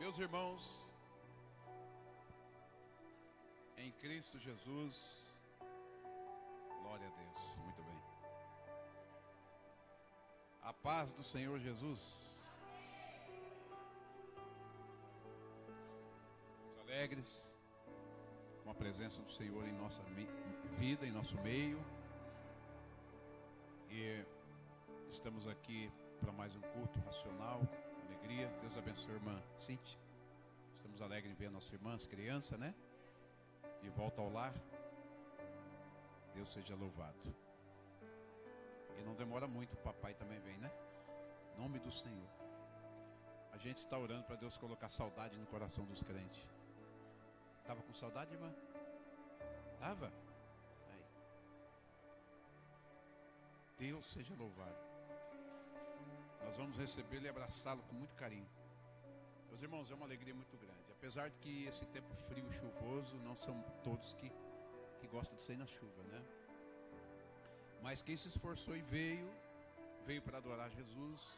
Meus irmãos, em Cristo Jesus, glória a Deus, muito bem. A paz do Senhor Jesus. Estamos alegres com a presença do Senhor em nossa vida, em nosso meio. E estamos aqui para mais um culto racional, alegria. Deus abençoe a irmã Cíntia. Estamos alegres em ver a nossa irmã, as crianças, né? De volta ao lar. Deus seja louvado. E não demora muito, o papai também vem, né? Em nome do Senhor. A gente está orando para Deus colocar saudade no coração dos crentes. Estava com saudade, irmã? Estava? Aí. Deus seja louvado. Nós vamos recebê-lo e abraçá-lo com muito carinho. Meus irmãos, é uma alegria muito grande. Apesar de que esse tempo frio e chuvoso, não são todos que gostam de sair na chuva, né? Mas quem se esforçou e veio para adorar Jesus.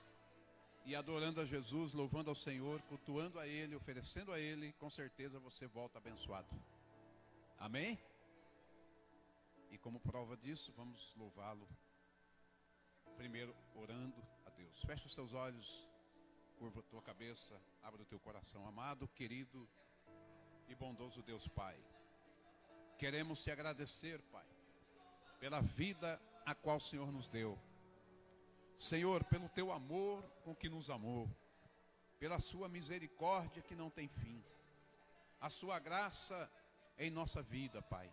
E adorando a Jesus, louvando ao Senhor, cultuando a Ele, oferecendo a Ele, com certeza você volta abençoado. Amém? E como prova disso, vamos louvá-lo. Primeiro orando a Deus. Fecha os seus olhos, curva a tua cabeça, abre o teu coração, amado, querido e bondoso Deus Pai. Queremos te agradecer, Pai, pela vida a qual o Senhor nos deu. Senhor, pelo teu amor com que nos amou, pela sua misericórdia que não tem fim, a sua graça em nossa vida, Pai,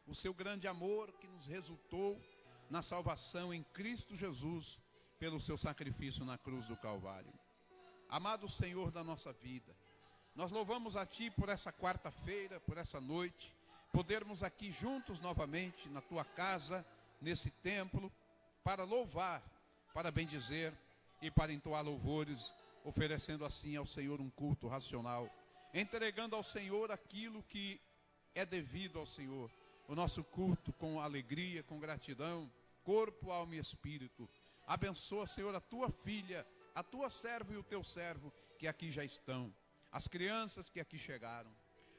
o seu grande amor que nos resultou na salvação em Cristo Jesus, pelo seu sacrifício na cruz do Calvário. Amado Senhor da nossa vida, nós louvamos a Ti por essa quarta-feira, por essa noite, podermos aqui juntos novamente na Tua casa, nesse templo, para louvar, para bendizer e para entoar louvores, oferecendo assim ao Senhor um culto racional, entregando ao Senhor aquilo que é devido ao Senhor, o nosso culto com alegria, com gratidão, corpo, alma e espírito. Abençoa, Senhor, a tua filha, a tua serva e o teu servo que aqui já estão, as crianças que aqui chegaram.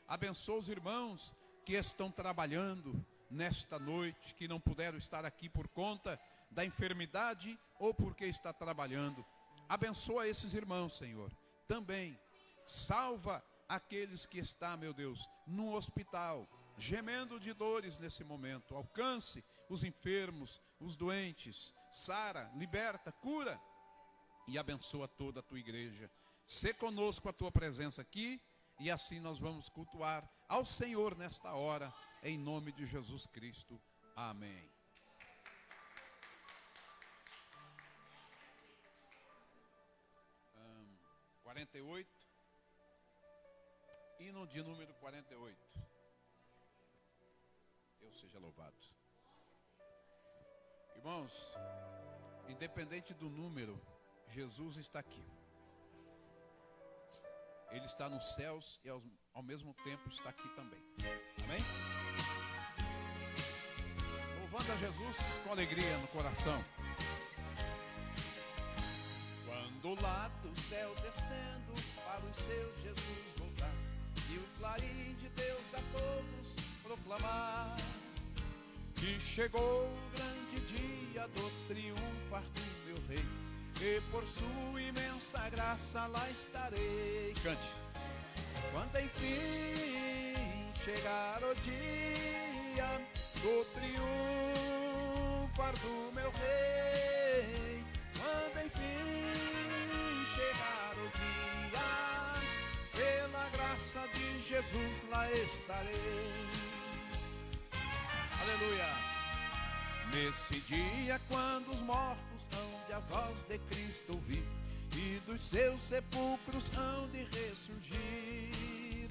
Abençoa os irmãos que estão trabalhando nesta noite, que não puderam estar aqui por conta da enfermidade ou porque está trabalhando. Abençoa esses irmãos, Senhor. Também salva aqueles que estão, meu Deus, no hospital, gemendo de dores nesse momento. Alcance os enfermos, os doentes, sara, liberta, cura e abençoa toda a tua igreja. Sê conosco a tua presença aqui e assim nós vamos cultuar ao Senhor nesta hora, em nome de Jesus Cristo. Amém. Um, 48, hino de número 48. Deus seja louvado. Irmãos, independente do número, Jesus está aqui. Ele está nos céus e ao mesmo tempo está aqui também. Amém? Louvando a Jesus com alegria no coração. Quando lá do céu descendo para o seu Jesus voltar, e o clarim de Deus a todos proclamar, que chegou o grande dia do triunfar do meu rei, e por sua imensa graça lá estarei. Cante. Quando enfim chegar o dia do triunfar do meu rei, quando enfim chegar o dia, pela graça de Jesus lá estarei. Aleluia. Nesse dia, quando os mortos hão de a voz de Cristo ouvir, e dos seus sepulcros hão de ressurgir,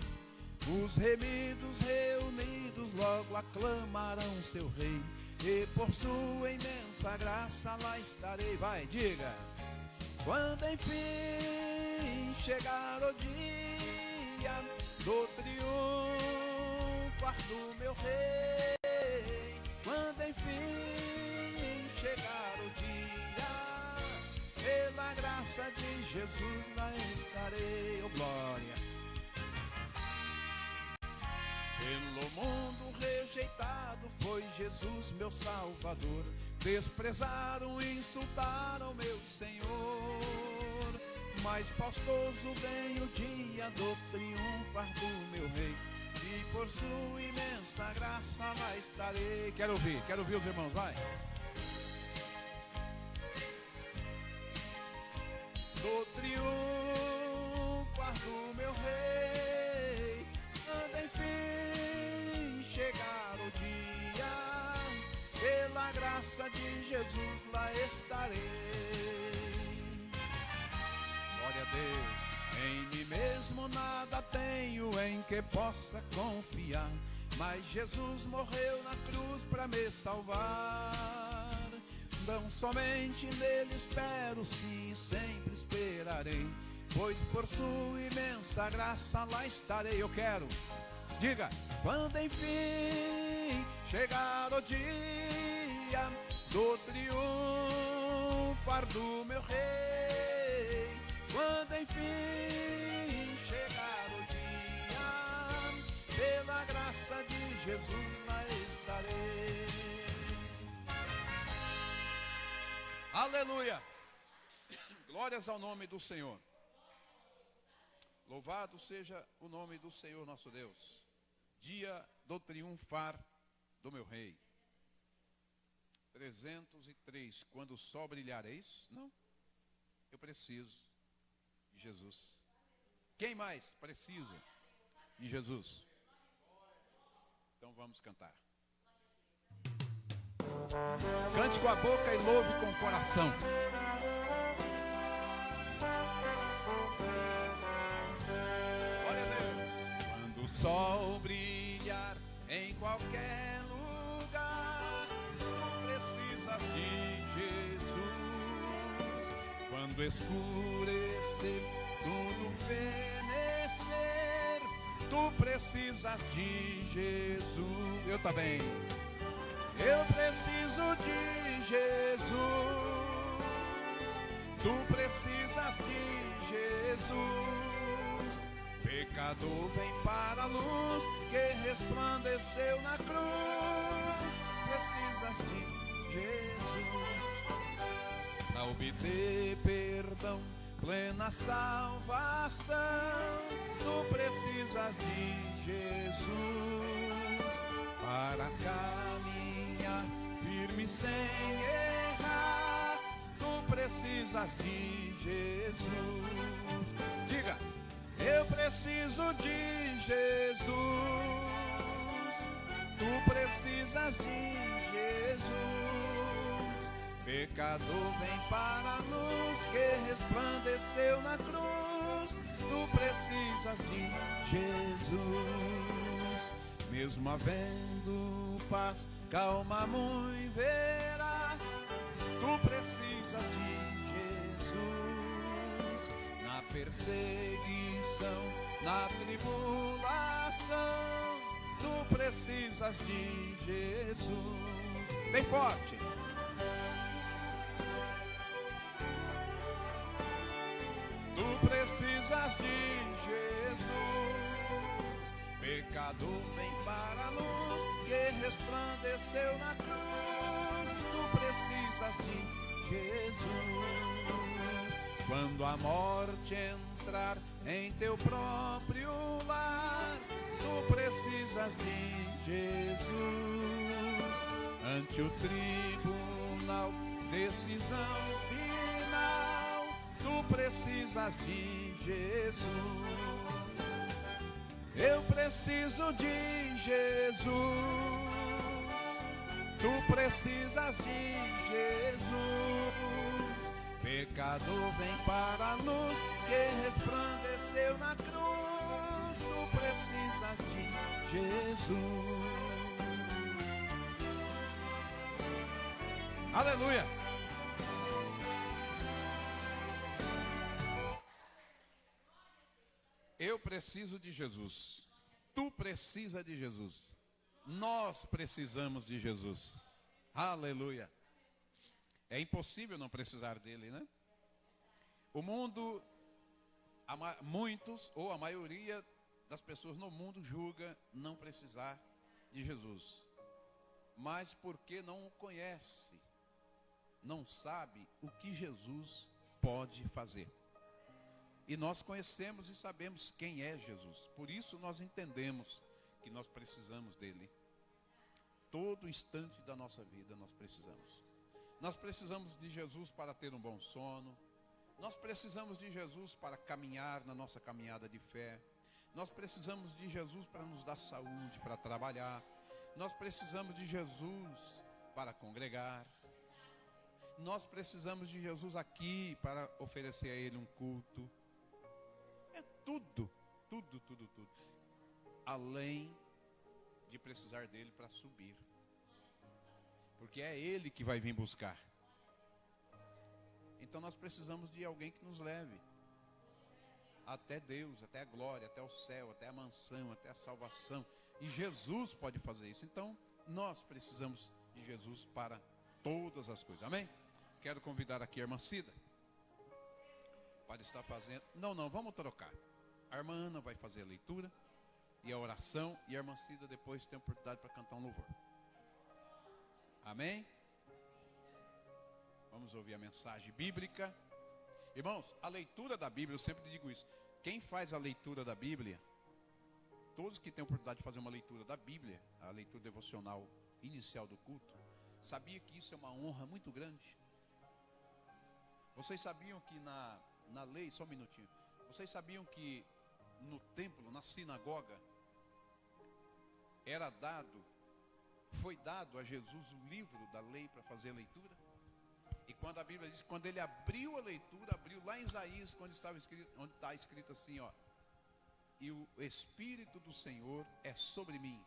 os remidos reunidos logo aclamarão seu rei, e por sua imensa graça lá estarei. Vai, diga. Quando enfim chegar o dia do triunfar do meu rei, quando enfim chegar o dia, pela graça de Jesus lá estarei. Oh glória. Pelo mundo rejeitado foi Jesus meu Salvador. Desprezaram e insultaram meu Senhor. Mas faustoso vem o dia do triunfar do meu Rei, e por sua imensa graça lá estarei. Quero ouvir os irmãos, vai. Do triunfar do meu Rei, quando enfim chegar o dia, pela graça de Jesus lá estarei. Glória a Deus. Em mim mesmo nada tenho em que possa confiar, mas Jesus morreu na cruz para me salvar. Não somente nele espero, sim, sempre esperarei, pois por sua imensa graça lá estarei. Eu quero, diga, quando enfim chegar o dia do triunfar do meu Rei, quando enfim chegar o dia, pela graça de Jesus lá estarei. Aleluia! Glórias ao nome do Senhor. Louvado seja o nome do Senhor nosso Deus. Dia do triunfar do meu Rei. 303. Quando o sol brilhareis? Não. Eu preciso de Jesus. Quem mais precisa de Jesus? Então vamos cantar. Cante com a boca e louve com o coração. Glória a Deus. Quando o sol brilhar em qualquer lugar, tu precisas de Jesus. Quando escurecer, tudo fenecer, tu precisas de Jesus. Eu também. Eu preciso de Jesus. Tu precisas de Jesus. Pecador vem para a luz que resplandeceu na cruz. Precisas de Jesus para obter perdão, plena salvação. Tu precisas de Jesus para caminhar firme sem errar. Tu precisas de Jesus. Diga, eu preciso de Jesus. Tu precisas de Jesus. Pecador vem para a luz que resplandeceu na cruz. Tu precisas de Jesus. Mesmo havendo paz, calma muito verás. Tu precisas de Jesus. Na perseguição, na tribulação, tu precisas de Jesus. Bem forte. Tu precisas de Jesus. Pecador vem para a luz que resplandeceu na cruz. Tu precisas de Jesus. Quando a morte entrar em teu próprio lar, tu precisas de Jesus. Ante o tribunal, decisão final, tu precisas de Jesus. Eu preciso de Jesus. Tu precisas de Jesus. Pecador vem para a luz que resplandeceu na cruz. Tu precisas de Jesus. Aleluia. Eu preciso de Jesus. Tu precisa de Jesus. Nós precisamos de Jesus. Aleluia. É impossível não precisar dele, né? O mundo, muitos ou a maioria das pessoas no mundo julga não precisar de Jesus, mas porque não o conhece, não sabe o que Jesus pode fazer. E nós conhecemos e sabemos quem é Jesus. Por isso nós entendemos que nós precisamos dele. Todo instante da nossa vida nós precisamos. Nós precisamos de Jesus para ter um bom sono. Nós precisamos de Jesus para caminhar na nossa caminhada de fé. Nós precisamos de Jesus para nos dar saúde, para trabalhar. Nós precisamos de Jesus para congregar. Nós precisamos de Jesus aqui para oferecer a Ele um culto. É tudo. Além de precisar dele para subir. Porque é Ele que vai vir buscar. Então nós precisamos de alguém que nos leve até Deus, até a glória, até o céu, até a mansão, até a salvação. E Jesus pode fazer isso. Então nós precisamos de Jesus para todas as coisas. Amém? Quero convidar aqui a irmã Cida para estar fazendo. Não, vamos trocar. A irmã Ana vai fazer a leitura e a oração, e a irmã Cida depois tem a oportunidade para cantar um louvor. Amém? Vamos ouvir a mensagem bíblica. Irmãos, a leitura da Bíblia, eu sempre digo isso. Quem faz a leitura da Bíblia, todos que têm a oportunidade de fazer uma leitura da Bíblia, a leitura devocional inicial do culto, sabia que isso é uma honra muito grande? Vocês sabiam que na lei, só um minutinho, vocês sabiam que no templo, na sinagoga, foi dado a Jesus o livro da lei para fazer a leitura? E quando a Bíblia diz, quando ele abriu a leitura, abriu lá em Isaías, onde está escrito assim, ó: e o Espírito do Senhor é sobre mim,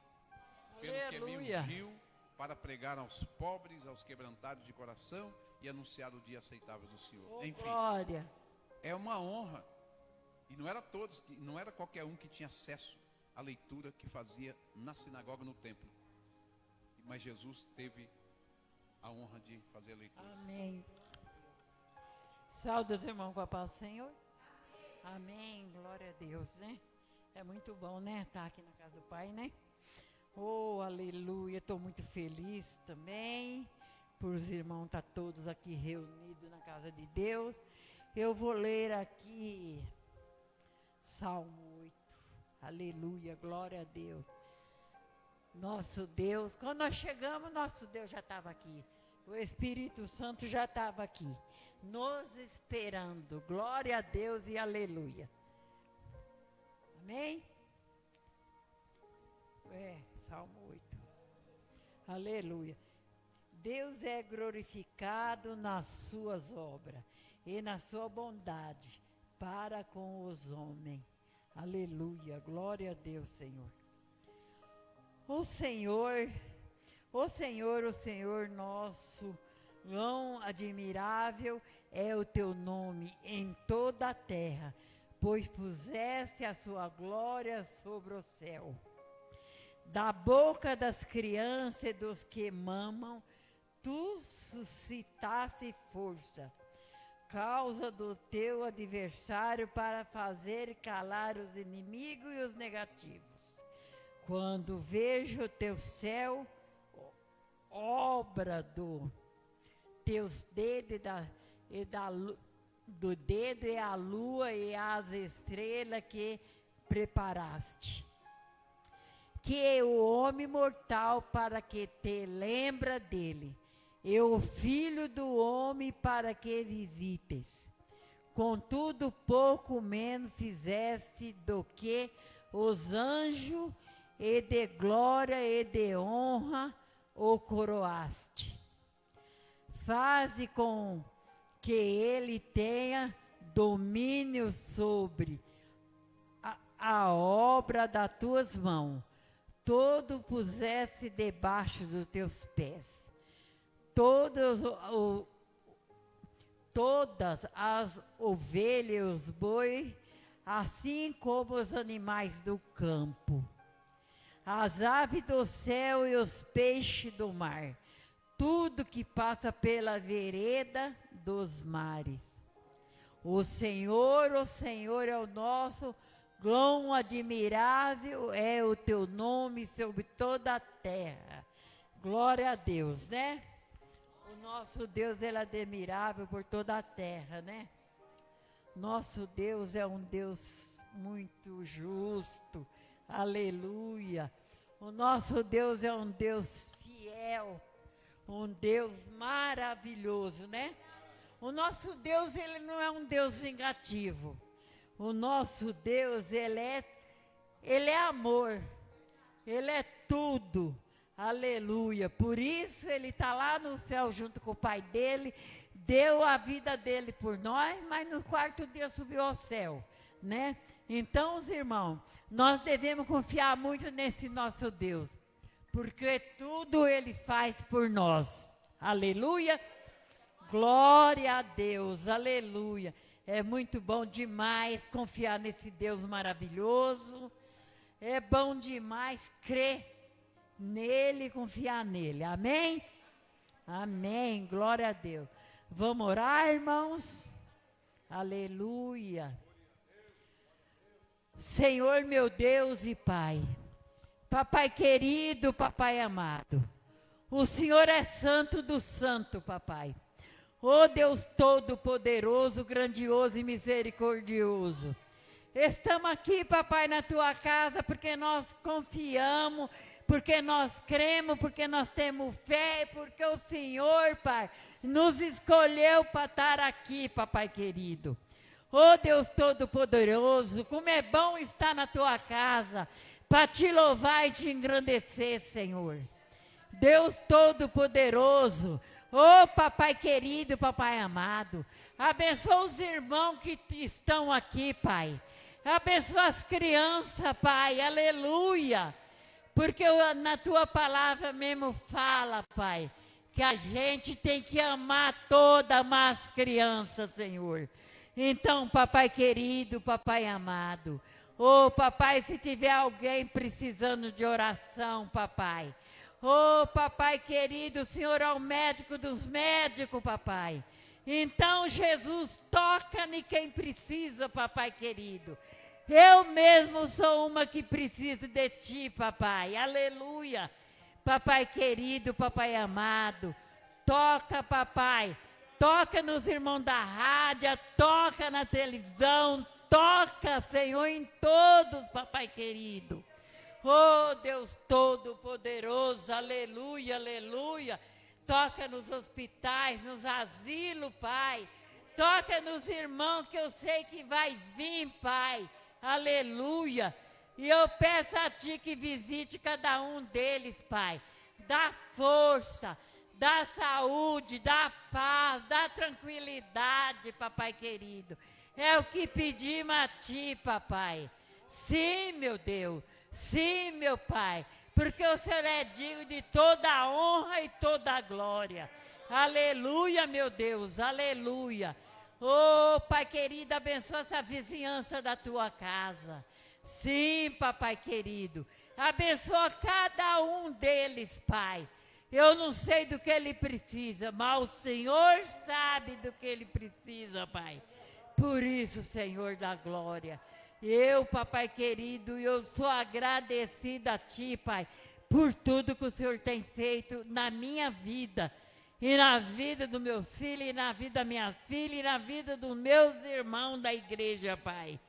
pelo que me ungiu para pregar aos pobres, aos quebrantados de coração e anunciar o dia aceitável do Senhor. Enfim, glória. É uma honra. E não era todos, não era qualquer um que tinha acesso à leitura que fazia na sinagoga, no templo. Mas Jesus teve a honra de fazer a leitura. Amém. Saúde os irmãos com a paz do Senhor. Amém. Glória a Deus, né? É muito bom, né? Estar aqui na casa do Pai, né? Oh, aleluia. Estou muito feliz também por os irmãos estar todos aqui reunidos na casa de Deus. Eu vou ler aqui Salmo 8. Aleluia. Glória a Deus. Nosso Deus, quando nós chegamos, nosso Deus já estava aqui. O Espírito Santo já estava aqui, nos esperando. Glória a Deus e aleluia. Amém? Salmo 8. Aleluia. Deus é glorificado nas suas obras e na sua bondade para com os homens. Aleluia. Glória a Deus, Senhor. O Senhor nosso, quão admirável é o teu nome em toda a terra, pois puseste a sua glória sobre o céu. Da boca das crianças e dos que mamam, tu suscitaste força, causa do teu adversário para fazer calar os inimigos e os negativos. Quando vejo o teu céu, obra do teus dedos do dedo e a lua e as estrelas que preparaste. Que o homem mortal para que te lembra dele, e o filho do homem para que visites. Contudo, pouco menos fizeste do que os anjos, e de glória e de honra o coroaste. Faze com que ele tenha domínio sobre a obra das tuas mãos. Todo pusesse debaixo dos teus pés. Todas as ovelhas e os bois, assim como os animais do campo, as aves do céu e os peixes do mar, tudo que passa pela vereda dos mares. O Senhor é o nosso Quão admirável é o teu nome sobre toda a terra. Glória a Deus, né? O nosso Deus, ele é admirável por toda a terra, né? Nosso Deus é um Deus muito justo. Aleluia. O nosso Deus é um Deus fiel. Um Deus maravilhoso, né? O nosso Deus, ele não é um Deus vingativo. O nosso Deus, ele é amor. Ele é tudo. Aleluia. Por isso ele está lá no céu junto com o Pai dele. Deu a vida dele por nós, mas no quarto dia subiu ao céu, né? Então, os irmãos, nós devemos confiar muito nesse nosso Deus. Porque tudo ele faz por nós. Aleluia. Glória a Deus. Aleluia. É muito bom demais confiar nesse Deus maravilhoso. É bom demais crer nele e confiar nele. Amém? Amém. Glória a Deus. Vamos orar, irmãos? Aleluia. Senhor meu Deus e Pai. Papai querido, papai amado, o Senhor é santo do santo, papai. Ó Deus todo-poderoso, grandioso e misericordioso. Estamos aqui, papai, na tua casa, porque nós confiamos, porque nós cremos, porque nós temos fé, porque o Senhor, Pai, nos escolheu para estar aqui, papai querido. Ó Deus todo-poderoso, como é bom estar na tua casa, para te louvar e te engrandecer, Senhor. Deus Todo-Poderoso, papai querido, papai amado, abençoa os irmãos que estão aqui, Pai. Abençoa as crianças, Pai, aleluia. Porque na tua palavra mesmo fala, Pai, que a gente tem que amar as crianças, Senhor. Então, papai querido, papai amado, papai, se tiver alguém precisando de oração, papai. Papai querido, o Senhor é o médico dos médicos, papai. Então, Jesus, toca em quem precisa, papai querido. Eu mesmo sou uma que preciso de ti, papai. Aleluia. Papai querido, papai amado. Toca, papai. Toca nos irmãos da rádio, toca na televisão, toca, Senhor, em todos, papai querido. Deus Todo-Poderoso, aleluia, aleluia. Toca nos hospitais, nos asilos, Pai. Toca nos irmãos que eu sei que vai vir, Pai. Aleluia. E eu peço a Ti que visite cada um deles, Pai. Dá força, dá saúde, dá paz, dá tranquilidade, papai querido. É o que pedimos a Ti, papai. Sim, meu Deus. Sim, meu Pai. Porque o Senhor é digno de toda a honra e toda a glória. Aleluia, meu Deus. Aleluia. Pai querido, abençoa essa vizinhança da Tua casa. Sim, papai querido. Abençoa cada um deles, Pai. Eu não sei do que ele precisa, mas o Senhor sabe do que ele precisa, Pai. Por isso, Senhor da glória, eu, papai querido, eu sou agradecida a Ti, Pai, por tudo que o Senhor tem feito na minha vida, e na vida dos meus filhos, e na vida das minhas filhas, e na vida dos meus irmãos da igreja, Pai.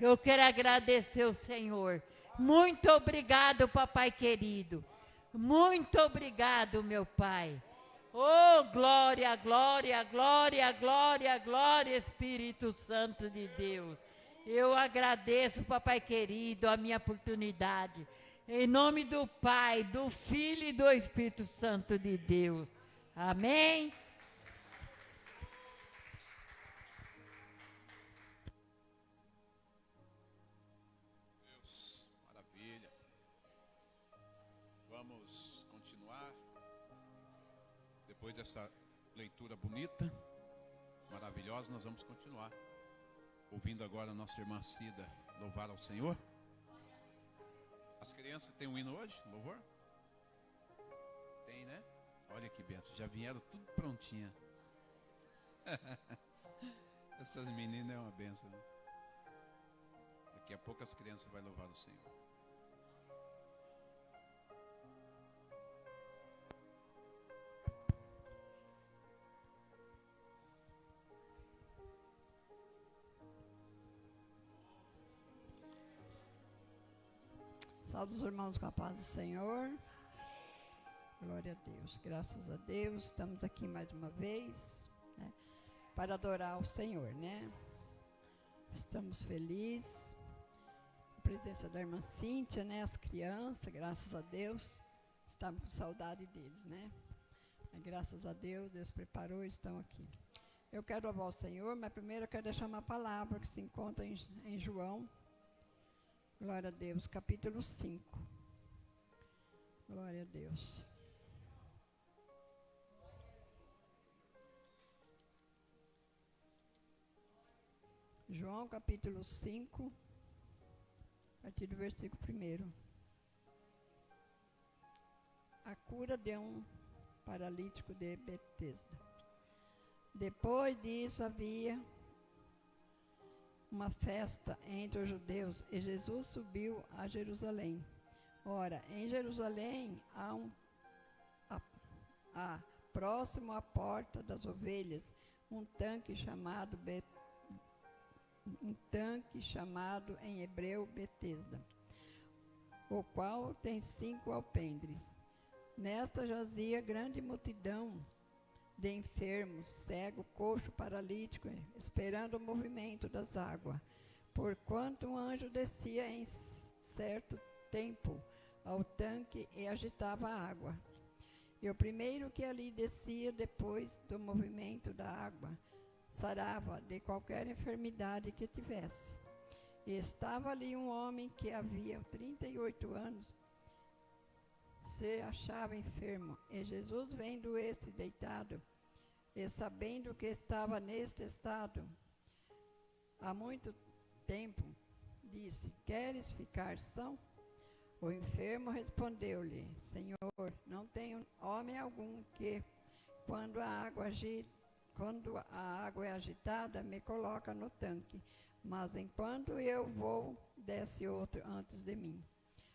Eu quero agradecer o Senhor. Muito obrigado, papai querido. Muito obrigado, meu Pai. Glória, glória, glória, glória, glória, Espírito Santo de Deus. Eu agradeço, papai querido, a minha oportunidade. Em nome do Pai, do Filho e do Espírito Santo de Deus. Amém? Deus, maravilha. Vamos continuar. Depois dessa leitura bonita, maravilhosa, nós vamos continuar. Ouvindo agora a nossa irmã Cida louvar ao Senhor. As crianças têm um hino hoje, louvor? Tem, né? Olha que benção, já vieram tudo prontinha. Essas meninas é uma benção, né? Daqui a pouco as crianças vão louvar o Senhor. Saúde os irmãos com a paz do Senhor. Glória a Deus. Graças a Deus, estamos aqui mais uma vez, né, para adorar o Senhor, né? Estamos felizes. A presença da irmã Cíntia, né? As crianças, graças a Deus, estamos com saudade deles, né? Mas, graças a Deus, Deus preparou e estão aqui. Eu quero louvar o Senhor, mas primeiro eu quero deixar uma palavra que se encontra em João. Glória a Deus, capítulo 5. Glória a Deus. João, capítulo 5, a partir do versículo 1. A cura de um paralítico de Betesda. Depois disso havia uma festa entre os judeus e Jesus subiu a Jerusalém. Ora, em Jerusalém há próximo à porta das ovelhas um tanque chamado em hebreu Betesda, o qual tem 5 alpendres. Nesta jazia grande multidão de enfermos, cego, coxo, paralítico, esperando o movimento das águas. Porquanto um anjo descia em certo tempo ao tanque e agitava a água. E o primeiro que ali descia depois do movimento da água, sarava de qualquer enfermidade que tivesse. E estava ali um homem que havia 38 anos, se achava enfermo, e Jesus, vendo esse deitado, e sabendo que estava neste estado há muito tempo, disse: Queres ficar são? O enfermo respondeu-lhe: Senhor, não tenho homem algum que, quando a água é agitada, me coloca no tanque, mas enquanto eu vou, desce outro antes de mim.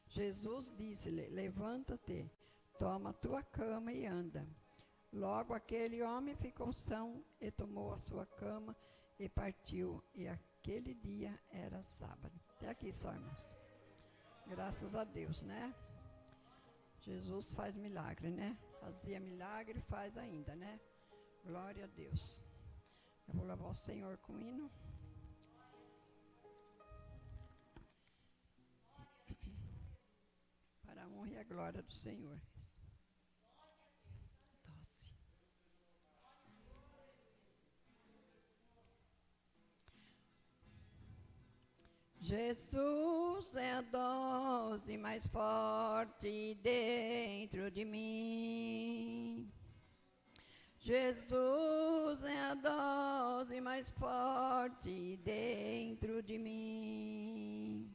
Jesus disse-lhe: Levanta-te, toma tua cama e anda. Logo aquele homem ficou são e tomou a sua cama e partiu. E aquele dia era sábado. Até aqui só, irmãos. Graças a Deus, né? Jesus faz milagre, né? Fazia milagre, faz ainda, né? Glória a Deus. Eu vou louvar o Senhor com o hino. Para a honra e a glória do Senhor. Jesus é a dose mais forte dentro de mim. Jesus é a dose mais forte dentro de mim.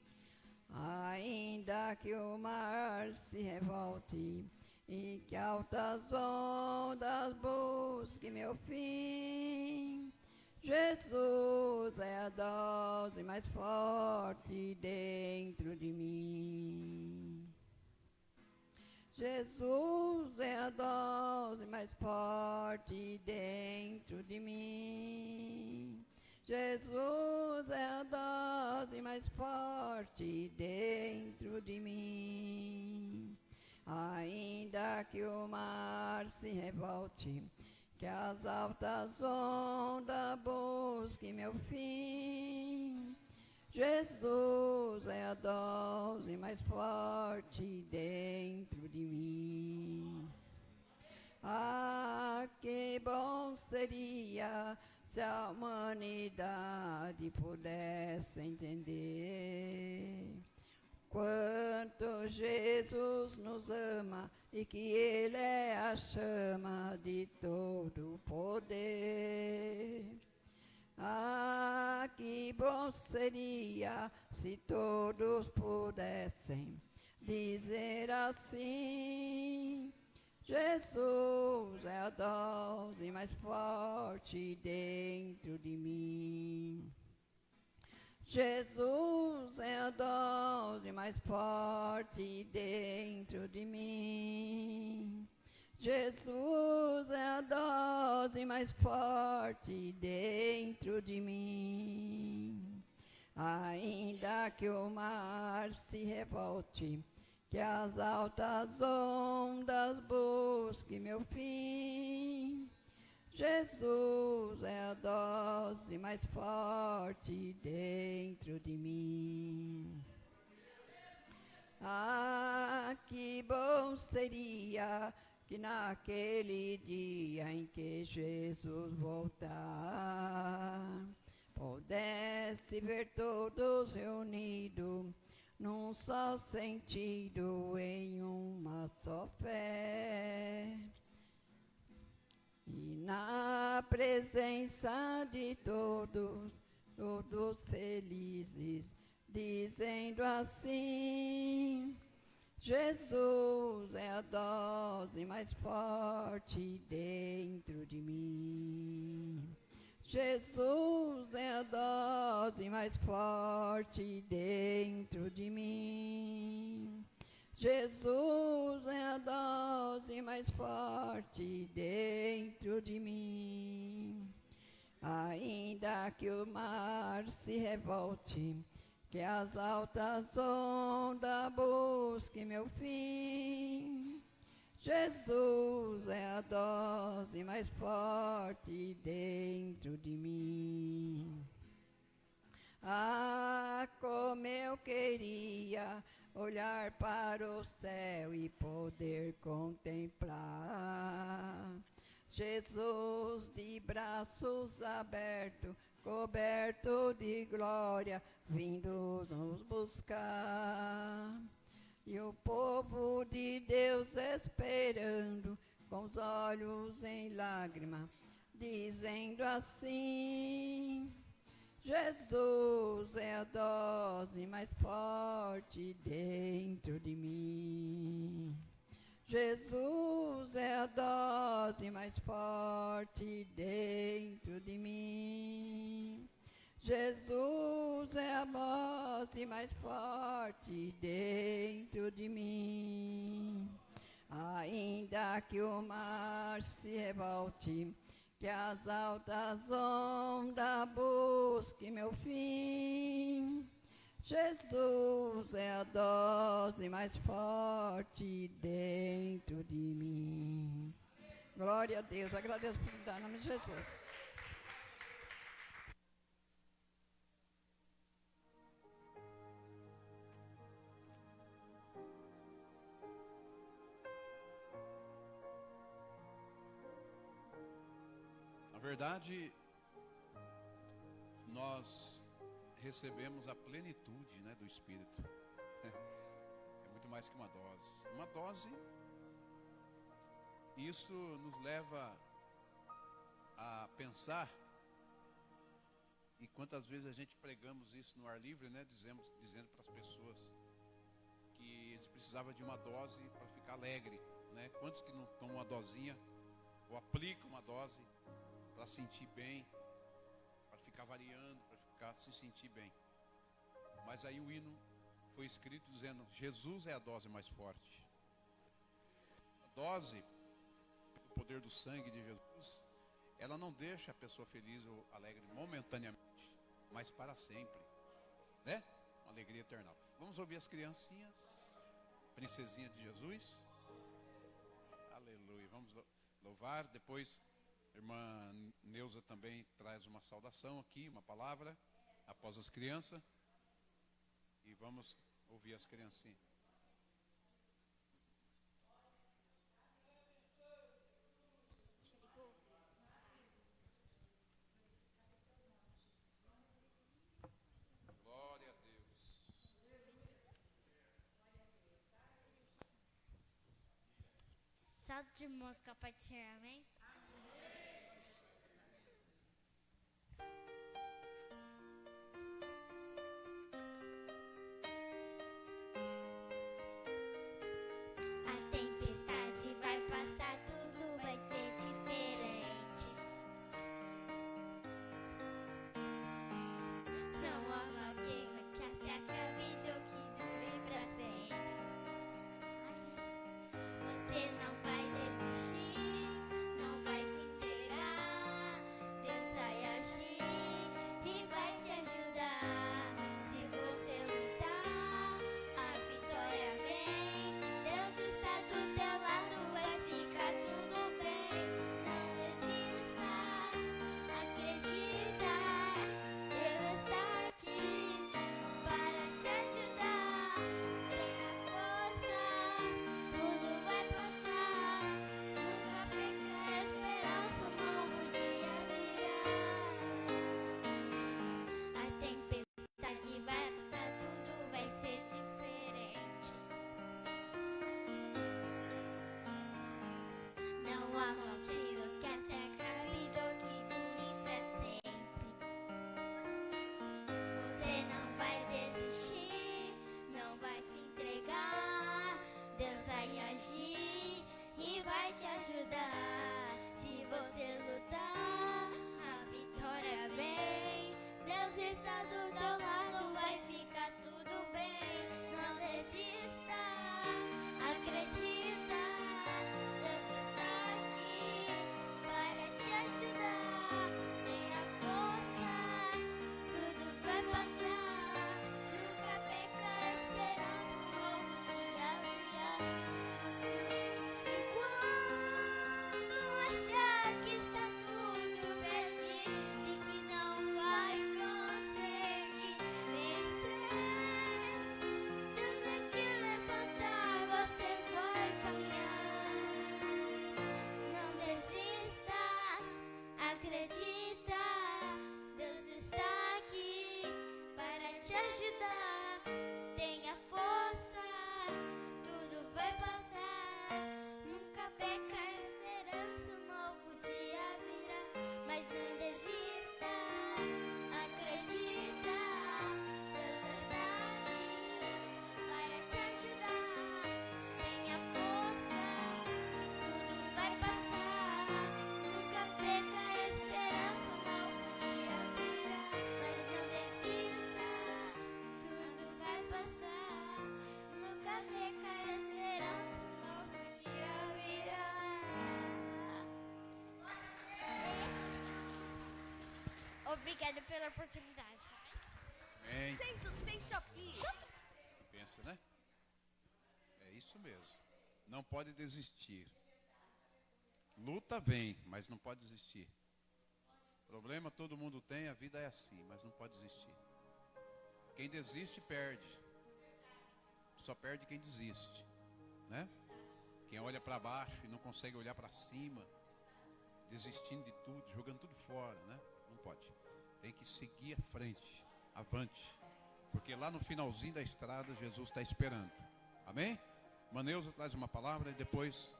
Ainda que o mar se revolte e que altas ondas busquem meu fim, Jesus é a dose mais forte dentro de mim. Jesus é a dose mais forte dentro de mim. Jesus é a dose mais forte dentro de mim. Ainda que o mar se revolte, que as altas ondas busquem meu fim, Jesus é a dose mais forte dentro de mim. Ah, que bom seria se a humanidade pudesse entender quanto Jesus nos ama e que Ele é a chama de todo o poder. Ah, que bom seria se todos pudessem dizer assim: Jesus é a dose mais forte dentro de mim. Jesus é a dose mais forte dentro de mim. Jesus é a dose mais forte dentro de mim. Ainda que o mar se revolte, que as altas ondas busquem meu fim, Jesus é a dose mais forte dentro de mim. Ah, que bom seria que naquele dia em que Jesus voltar, pudesse ver todos reunidos num só sentido, em uma só fé. E na presença de todos, todos felizes, dizendo assim: Jesus é a dose mais forte dentro de mim. Jesus é a dose mais forte dentro de mim. Jesus é a dose mais forte dentro de mim. Ainda que o mar se revolte, que as altas ondas busquem meu fim, Jesus é a dose mais forte dentro de mim. Ah, como eu queria olhar para o céu e poder contemplar Jesus de braços abertos, coberto de glória, vindo nos buscar. E o povo de Deus esperando, com os olhos em lágrima, dizendo assim: Jesus é a dose mais forte dentro de mim. Jesus é a dose mais forte dentro de mim. Jesus é a dose mais forte dentro de mim. Ainda que o mar se revolte, que as altas ondas busquem meu fim, Jesus é a dose mais forte dentro de mim. Glória a Deus, agradeço por dar em nome de Jesus. Na verdade, nós recebemos a plenitude, né, do Espírito. É muito mais que uma dose. Uma dose, isso nos leva a pensar, e quantas vezes a gente pregamos isso no ar livre, né, dizendo para as pessoas que eles precisavam de uma dose para ficar alegre, né? Quantos que não tomam uma dosinha ou aplicam uma dose para sentir bem, para ficar variando, para se sentir bem. Mas aí o hino foi escrito dizendo: Jesus é a dose mais forte. A dose, o poder do sangue de Jesus, ela não deixa a pessoa feliz ou alegre momentaneamente, mas para sempre, né? Uma alegria eternal. Vamos ouvir as criancinhas, princesinha de Jesus. Aleluia. Vamos louvar. Depois a irmã Neuza também traz uma saudação aqui, uma palavra, após as crianças. E vamos ouvir as criancinhas. Glória a Deus. Salve de mosca, Pai do Senhor, amém? A tempestade vai passar, tudo vai ser diferente. Não há Obrigada pela oportunidade. Amém. 6 do 6 Shopee. Pensa, né? É isso mesmo. Não pode desistir. Luta vem, mas não pode desistir. Problema todo mundo tem, a vida é assim, mas não pode desistir. Quem desiste, perde. Só perde quem desiste, né? Quem olha para baixo e não consegue olhar para cima, desistindo de tudo, jogando tudo fora, né? Não pode. Tem que seguir à frente, avante. Porque lá no finalzinho da estrada, Jesus está esperando. Amém? Maneusa traz uma palavra e depois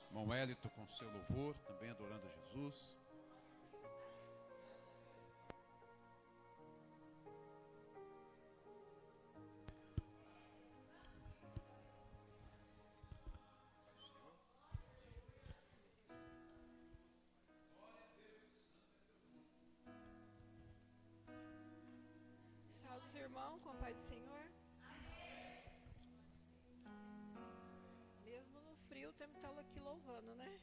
irmão Hélito com seu louvor, também adorando a Jesus. Salve os irmãos, com a paz do Senhor. Mesmo no frio, temos que estar aqui louvando, né?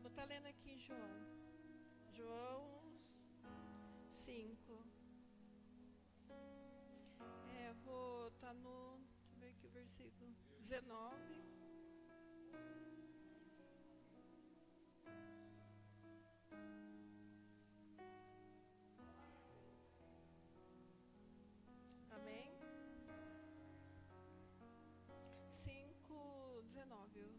Vou estar lendo aqui em João 5. Vou estar no, deixa eu ver aqui o versículo 19. Amém? 5:19.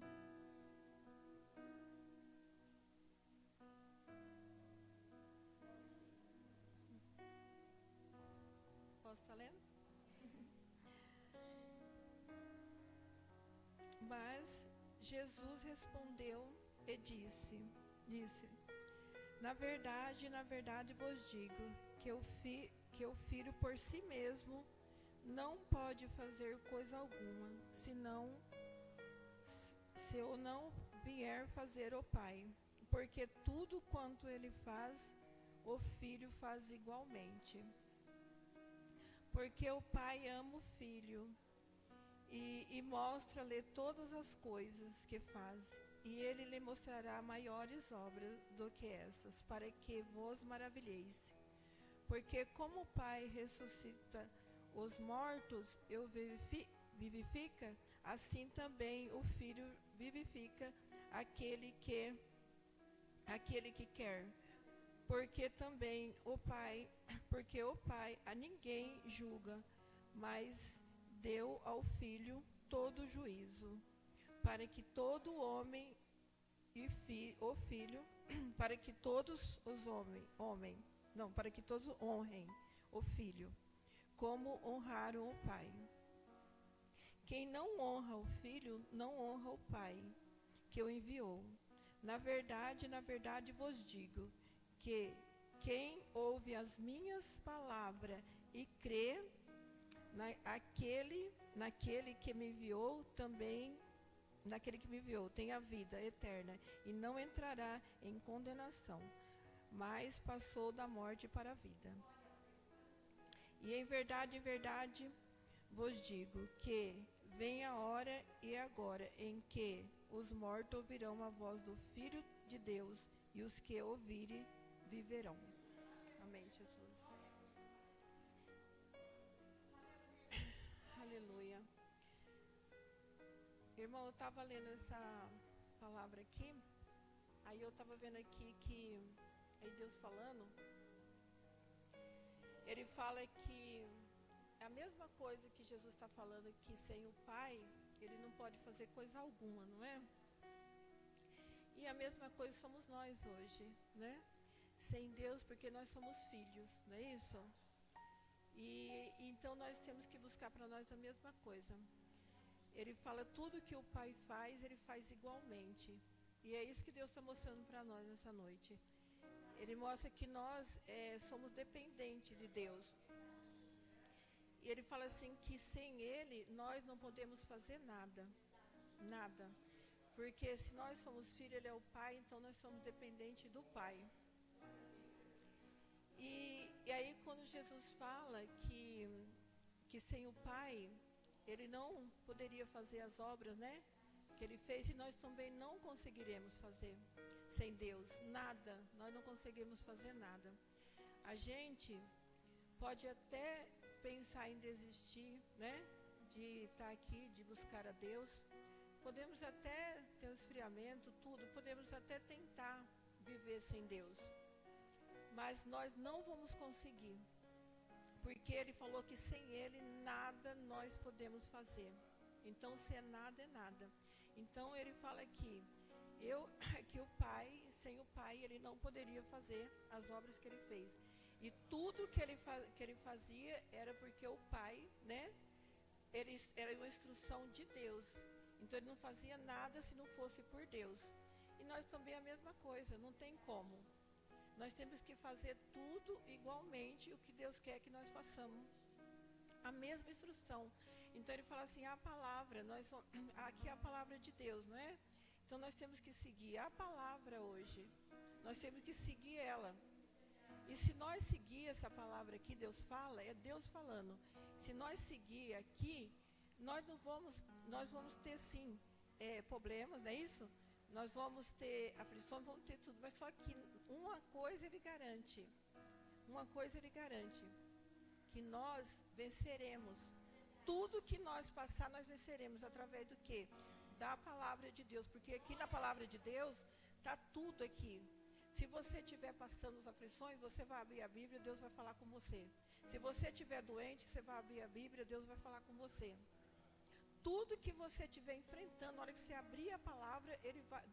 Posso estar lendo? Mas Jesus respondeu e disse: na verdade vos digo que o filho por si mesmo não pode fazer coisa alguma, se eu não vier fazer o Pai. Porque tudo quanto ele faz, o filho faz igualmente. Porque o Pai ama o filho e mostra-lhe todas as coisas que faz. E ele lhe mostrará maiores obras do que essas, para que vos maravilheis. Porque como o Pai ressuscita os mortos e o vivifica, assim também o Filho vivifica aquele que quer. Porque o Pai a ninguém julga, mas deu ao Filho todo o juízo, para que todo homem o Filho, para que todos honrem o Filho, como honraram o Pai. Quem não honra o Filho, não honra o Pai que o enviou. Na verdade vos digo, que quem ouve as minhas palavras e crê naquele que me enviou, tem a vida eterna e não entrará em condenação, mas passou da morte para a vida. E em verdade vos digo que vem a hora e agora em que os mortos ouvirão a voz do Filho de Deus, e os que ouvirem viverão. Amém, Jesus. Aleluia. Irmão, eu estava lendo essa palavra aqui, aí eu estava vendo aqui que, aí Deus falando, ele fala que é a mesma coisa que Jesus está falando, que sem o Pai, ele não pode fazer coisa alguma, não é? E a mesma coisa somos nós hoje, né? Sem Deus, porque nós somos filhos, não é isso? E então nós temos que buscar para nós a mesma coisa. Ele fala tudo que o Pai faz, ele faz igualmente. E é isso que Deus está mostrando para nós nessa noite. Ele mostra que nós somos dependentes de Deus. E ele fala assim que sem Ele nós não podemos fazer nada. Nada. Porque se nós somos filhos, Ele é o Pai, então nós somos dependentes do Pai. E aí quando Jesus fala que sem o Pai, Ele não poderia fazer as obras, né? que Ele fez, e nós também não conseguiremos fazer sem Deus, nada, nós não conseguimos fazer nada. A gente pode até pensar em desistir, né, de estar aqui, de buscar a Deus, podemos até ter um esfriamento, tudo, podemos até tentar viver sem Deus, mas nós não vamos conseguir, porque Ele falou que sem Ele nada nós podemos fazer. Então, se é nada, é nada. Então, Ele fala aqui, que o Pai, sem o Pai, Ele não poderia fazer as obras que Ele fez. E tudo que ele fazia era porque o Pai, né, era uma instrução de Deus. Então, Ele não fazia nada se não fosse por Deus. E nós também a mesma coisa, não tem como. Nós temos que fazer tudo igualmente o que Deus quer que nós façamos. A mesma instrução. Então Ele fala assim, a palavra, aqui é a palavra de Deus, não é? Então nós temos que seguir a palavra hoje. Nós temos que seguir ela. E se nós seguir essa palavra aqui, Deus fala, é Deus falando. Se nós seguir aqui, nós vamos ter sim problemas, não é isso? Nós vamos ter aflições, vamos ter tudo, mas só que uma coisa Ele garante. Uma coisa Ele garante, que nós venceremos. Tudo que nós passar, nós venceremos através do quê? Da palavra de Deus, porque aqui na palavra de Deus está tudo aqui. Se você estiver passando as aflições, você vai abrir a Bíblia, Deus vai falar com você. Se você estiver doente, você vai abrir a Bíblia, Deus vai falar com você. Tudo que você estiver enfrentando, na hora que você abrir a palavra,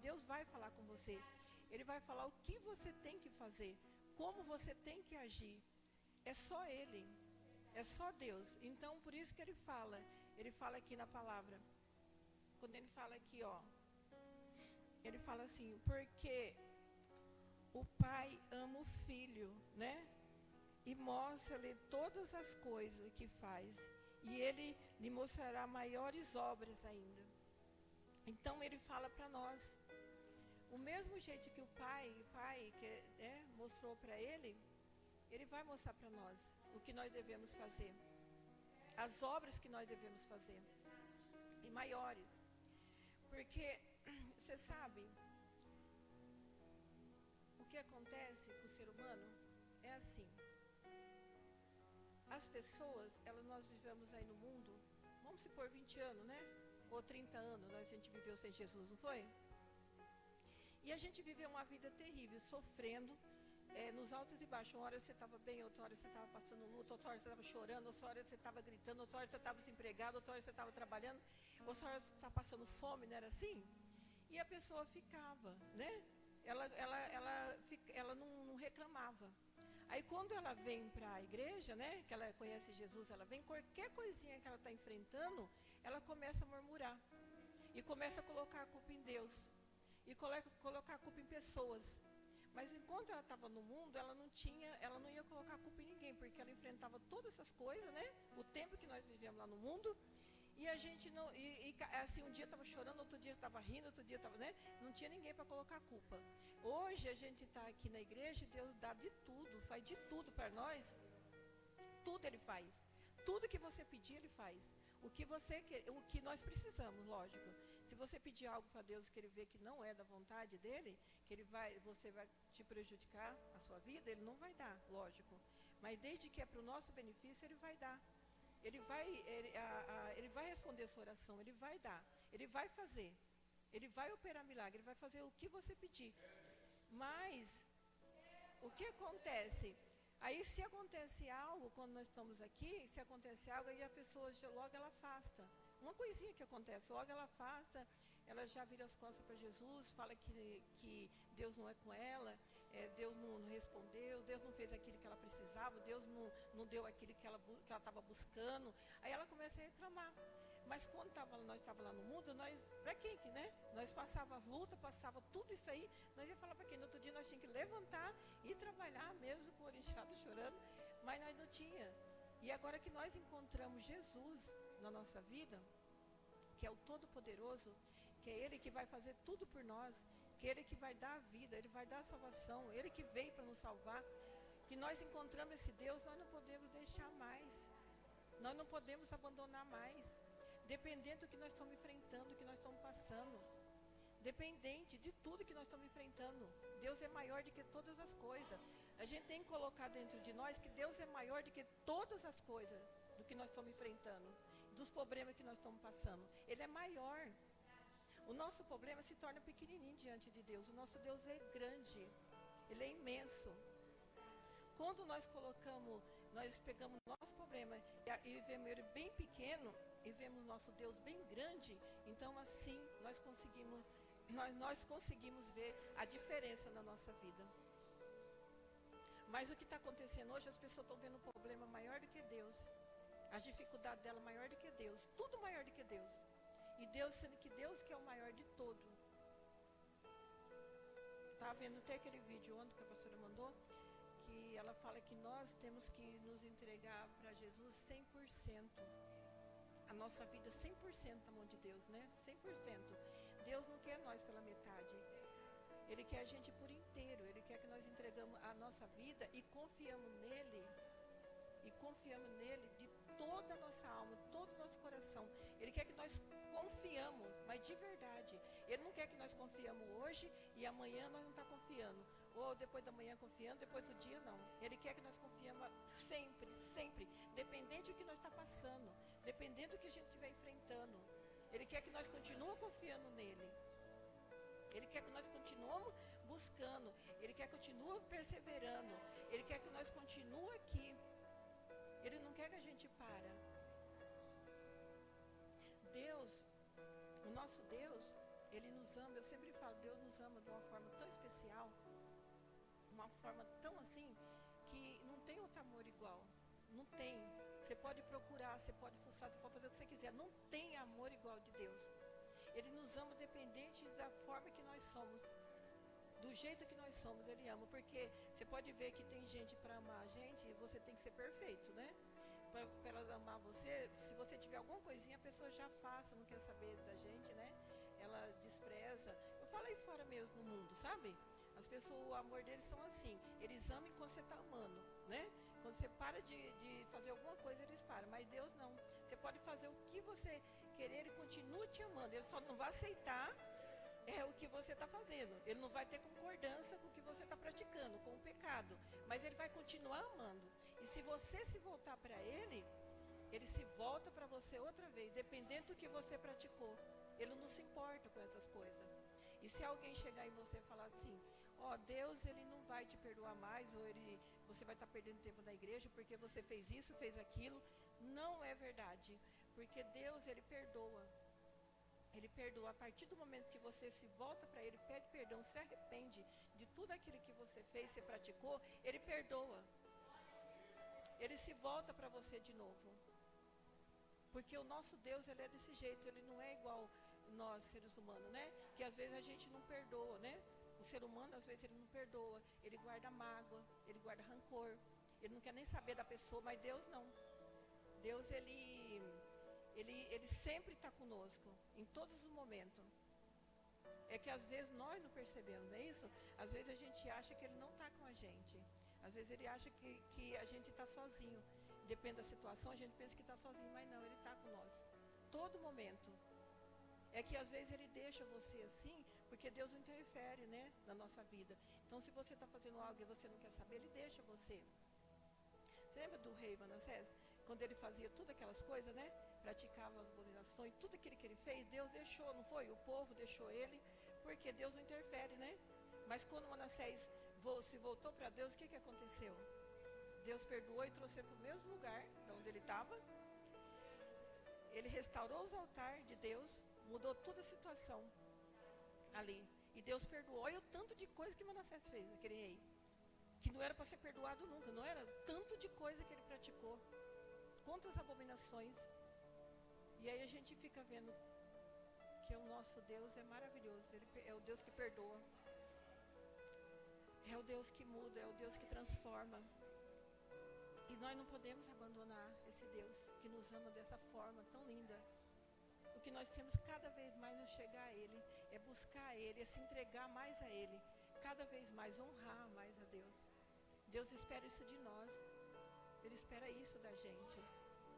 Deus vai falar com você. Ele vai falar o que você tem que fazer, como você tem que agir. É só Ele, é só Deus. Então, por isso que Ele fala aqui na palavra. Quando Ele fala aqui, ó, Ele fala assim, porque o Pai ama o Filho, né? E mostra-lhe todas as coisas que faz. E Ele lhe mostrará maiores obras ainda. Então Ele fala para nós. O mesmo jeito que o Pai mostrou para Ele vai mostrar para nós o que nós devemos fazer. As obras que nós devemos fazer. E maiores. Porque, você sabe, o que acontece com o ser humano é assim. As pessoas, nós vivemos aí no mundo, vamos supor 20 anos, né? Ou 30 anos, a gente viveu sem Jesus, não foi? E a gente viveu uma vida terrível, sofrendo, nos altos e baixos. Uma hora você estava bem, outra hora você estava passando luta, outra hora você estava chorando, outra hora você estava gritando, outra hora você estava desempregado, outra hora você estava trabalhando, outra hora você estava passando fome, não era assim? E a pessoa ficava, né? Ela não reclamava. Aí quando ela vem para a igreja, né, que ela conhece Jesus, ela vem, qualquer coisinha que ela está enfrentando, ela começa a murmurar. E começa a colocar a culpa em Deus. E colocar a culpa em pessoas. Mas enquanto ela estava no mundo, ela não ia colocar a culpa em ninguém, porque ela enfrentava todas essas coisas, né? O tempo que nós vivemos lá no mundo. E a gente não, assim, um dia estava chorando, outro dia estava rindo, outro dia estava, né? Não tinha ninguém para colocar a culpa. Hoje a gente está aqui na igreja, Deus dá de tudo, faz de tudo para nós. Tudo Ele faz. Tudo que você pedir, Ele faz. O que nós precisamos, lógico. Se você pedir algo para Deus que Ele vê que não é da vontade dEle, que você vai te prejudicar a sua vida, Ele não vai dar, lógico. Mas desde que é para o nosso benefício, Ele vai dar. Ele vai responder a sua oração, Ele vai dar, Ele vai fazer, Ele vai operar milagre, Ele vai fazer o que você pedir. Mas, o que acontece? Aí se acontece algo, quando nós estamos aqui, se acontece algo, aí a pessoa logo ela afasta. Uma coisinha que acontece, logo ela afasta, ela já vira as costas para Jesus, fala que Deus não é com ela, Deus não respondeu, Deus não fez aquilo que ela precisava, Deus não deu aquilo que ela estava buscando. Aí ela começa a reclamar. Mas quando nós estávamos lá no mundo, para quem que, né? Nós passávamos luta, passava tudo isso aí, nós ia falar para quem? No outro dia nós tínhamos que levantar e trabalhar, mesmo com o olho inchado, chorando, mas nós não tinha. E agora que nós encontramos Jesus na nossa vida, que é o Todo-Poderoso, que é Ele que vai fazer tudo por nós, que Ele que vai dar a vida, Ele vai dar a salvação, Ele que veio para nos salvar, que nós encontramos esse Deus, nós não podemos deixar mais, nós não podemos abandonar mais. dependendo do que nós estamos enfrentando, do que nós estamos passando, dependente de tudo que nós estamos enfrentando. Deus é maior do que todas as coisas. A gente tem que colocar dentro de nós que Deus é maior do que todas as coisas do que nós estamos enfrentando, dos problemas que nós estamos passando. Ele é maior. O nosso problema se torna pequenininho diante de Deus. O nosso Deus é grande, Ele é imenso. Quando nós pegamos o nosso problema e vemos ele bem pequeno e vemos nosso Deus bem grande, então assim nós conseguimos ver a diferença na nossa vida. Mas o que está acontecendo hoje, as pessoas estão vendo um problema maior do que Deus, as dificuldades dela maior do que Deus, tudo maior do que Deus. E Deus, sendo que Deus que é o maior de todo. Estava vendo até aquele vídeo ontem que a pastora mandou, que ela fala que nós temos que nos entregar para Jesus 100%. A nossa vida 100% na mão de Deus, né? 100%. Deus não quer nós pela metade. Ele quer a gente por inteiro. Ele quer que nós entregamos a nossa vida e confiamos nele. E confiamos nele de toda a nossa alma, todo o nosso coração. Ele quer que nós confiamos, mas de verdade. Ele não quer que nós confiamos hoje e amanhã nós não está confiando. Ou depois da manhã confiando, depois do dia não. Ele quer que nós confiamos sempre, sempre. Dependente do que nós está passando. Dependendo do que a gente estiver enfrentando. Ele quer que nós continuemos confiando nele. Ele quer que nós continuemos buscando. Ele quer que continuemos perseverando. Ele quer que nós continuemos aqui. Ele não quer que a gente para. Deus, o nosso Deus, Ele nos ama. Eu sempre falo, Deus nos ama de uma forma tão especial, uma forma tão assim, que não tem outro amor igual. Não tem. Você pode procurar, você pode fuçar, você pode fazer o que você quiser. Não tem amor igual de Deus. Ele nos ama dependente da forma que nós somos. Do jeito que nós somos, Ele ama. Porque você pode ver que tem gente para amar a gente, você tem que ser perfeito, né? Para elas amar você, se você tiver alguma coisinha, a pessoa já faça, não quer saber da gente, né? Ela despreza. Eu falo aí fora mesmo no mundo, sabe? As pessoas, o amor deles são assim. Eles amam quando você está amando, né? Quando você para de fazer alguma coisa, eles param. Mas Deus não. Você pode fazer o que você querer, Ele continua te amando. Ele só não vai aceitar o que você está fazendo. Ele não vai ter concordância com o que você está praticando, com o pecado. Mas Ele vai continuar amando. E se você se voltar para Ele, Ele se volta para você outra vez, dependendo do que você praticou. Ele não se importa com essas coisas. E se alguém chegar em você e falar assim, Deus, Ele não vai te perdoar mais, ou você vai estar perdendo tempo na igreja porque você fez isso, fez aquilo, não é verdade. Porque Deus, Ele perdoa. Ele perdoa. A partir do momento que você se volta para Ele, pede perdão, se arrepende de tudo aquilo que você fez, você praticou, Ele perdoa. Ele se volta para você de novo. Porque o nosso Deus, Ele é desse jeito. Ele não é igual nós, seres humanos, né? Que às vezes a gente não perdoa, né? O ser humano, às vezes, ele não perdoa. Ele guarda mágoa, ele guarda rancor. Ele não quer nem saber da pessoa, mas Deus não. Deus, Ele sempre está conosco, em todos os momentos. É que às vezes nós não percebemos, não é isso? Às vezes a gente acha que Ele não está com a gente. Às vezes Ele acha que a gente está sozinho. Depende da situação, a gente pensa que está sozinho, mas não, Ele está com nós. Todo momento. É que às vezes Ele deixa você assim, porque Deus não interfere, né, na nossa vida. Então se você está fazendo algo e você não quer saber, Ele deixa você. Você lembra do rei Manassés? Quando ele fazia tudo aquelas coisas, né? Praticava as abominações, tudo aquilo que ele fez, Deus deixou, não foi? O povo deixou ele, porque Deus não interfere, né? Mas quando Manassés se voltou para Deus, o que aconteceu? Deus perdoou e trouxe ele para o mesmo lugar de onde ele estava. Ele restaurou os altares de Deus, mudou toda a situação ali. E Deus perdoou. Olha o tanto de coisa que Manassés fez, aquele rei. Que não era para ser perdoado nunca, não era? Tanto de coisa que ele praticou. Quantas abominações. E aí a gente fica vendo que o nosso Deus é maravilhoso. Ele é o Deus que perdoa. É o Deus que muda, é o Deus que transforma. E nós não podemos abandonar esse Deus que nos ama dessa forma tão linda. O que nós temos cada vez mais é chegar a Ele, é buscar a Ele, é se entregar mais a Ele. Cada vez mais honrar mais a Deus. Deus espera isso de nós. Ele espera isso da gente.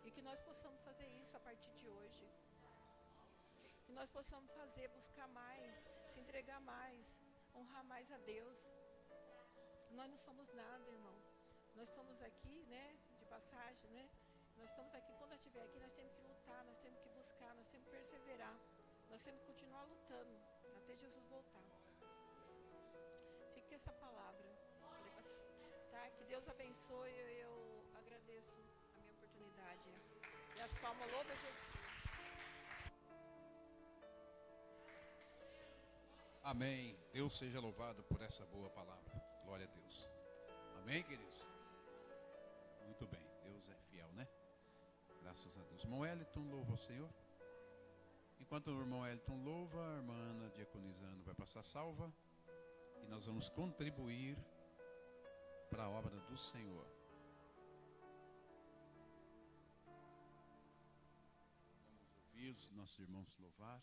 E que nós possamos fazer isso a partir de hoje. nós possamos fazer, buscar mais, se entregar mais, honrar mais a Deus. Nós não somos nada, irmão. Nós estamos aqui, né, de passagem, né? Nós estamos aqui, quando nós estiver aqui, nós temos que lutar, nós temos que buscar, nós temos que perseverar. Nós temos que continuar lutando até Jesus voltar. Fique com essa palavra. Tá? Que Deus abençoe. Eu agradeço a minha oportunidade. E as palmas louvam Jesus. Amém. Deus seja louvado por essa boa palavra. Glória a Deus. Amém, queridos? Muito bem. Deus é fiel, né? Graças a Deus. Irmão Eliton, louva ao Senhor. Enquanto o irmão Eliton louva, a irmã Ana diaconizando vai passar salva. E nós vamos contribuir para a obra do Senhor. Vamos ouvir os nossos irmãos louvar.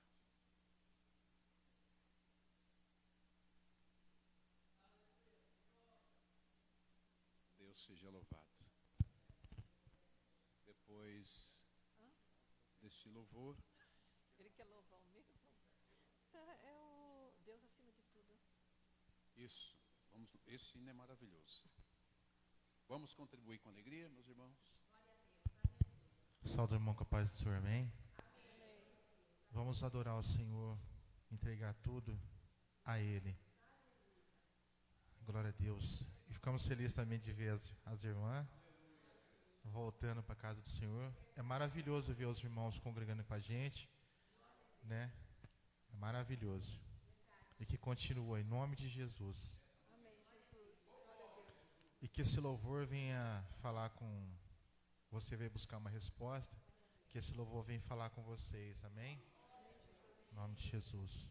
Deus seja louvado. Depois deste louvor, Ele quer louvar o mesmo. É o Deus acima de tudo. isso. Esse hino é maravilhoso. Vamos contribuir com alegria, meus irmãos? Salve, irmão, com a paz do Senhor, amém? Vamos adorar o Senhor, entregar tudo a Ele. Glória a Deus. E ficamos felizes também de ver as irmãs voltando para a casa do Senhor. É maravilhoso ver os irmãos congregando com a gente, né? É maravilhoso. E que continue em nome de Jesus. Amém, Jesus. Glória a Deus. E que esse louvor venha falar com... Você veio buscar uma resposta. Que esse louvor venha falar com vocês, amém? Em nome de Jesus.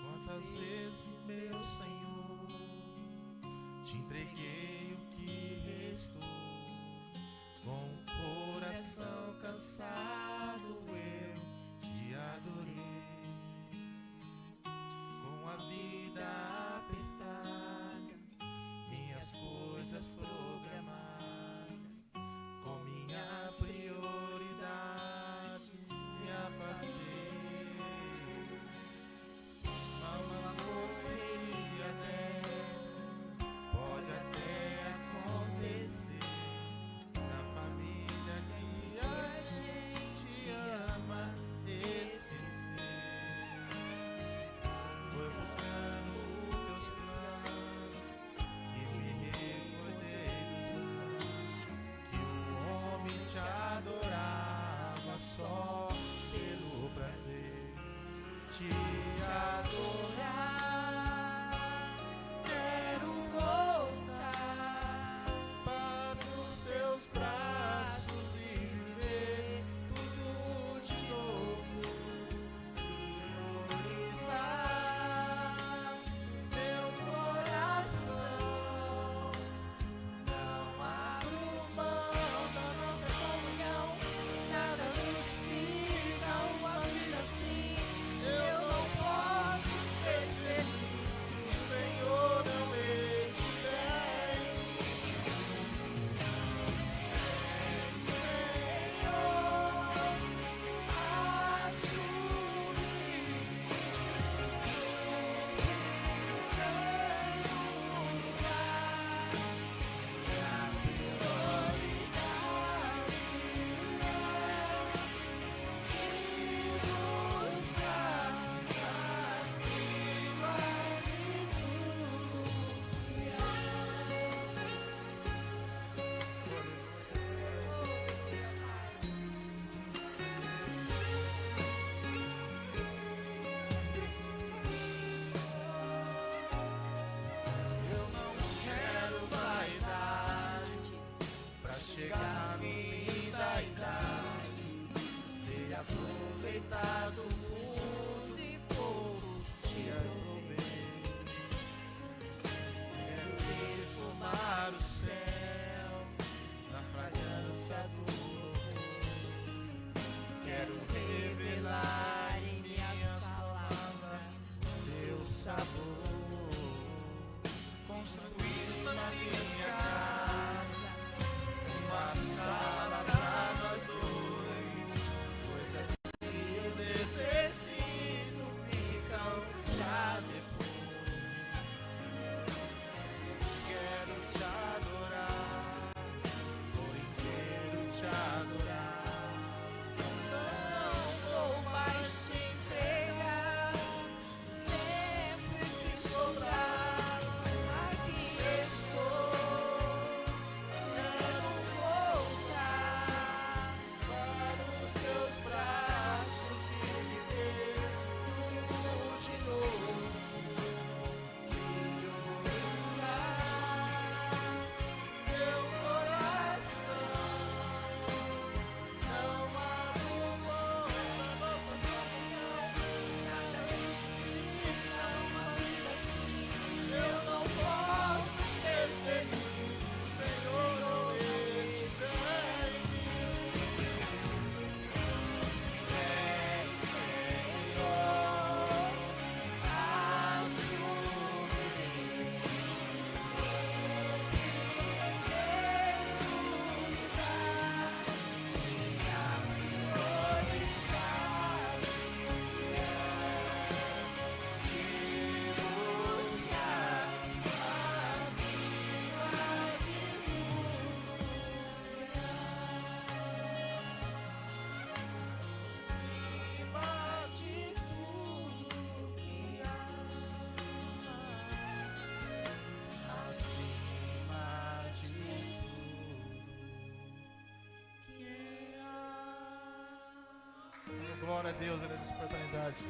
Quantas vezes, meu Senhor, te entreguei o que restou, com o coração cansado eu te adorei, com a vida apertada, minhas coisas programadas, com minhas prioridades me afastei. Uma correria dessas pode até acontecer na família que a gente ama esquecer. Foi buscando teus planos que me recordei dos anos que o homem te adorava só pelo prazer. Te adorar, quero voltar para os teus braços e ver tudo de novo, priorizar teu coração. Não abro mão da nossa comunhão, nada justifica uma vida assim. Eu não posso Glória a Deus, nessa oportunidade.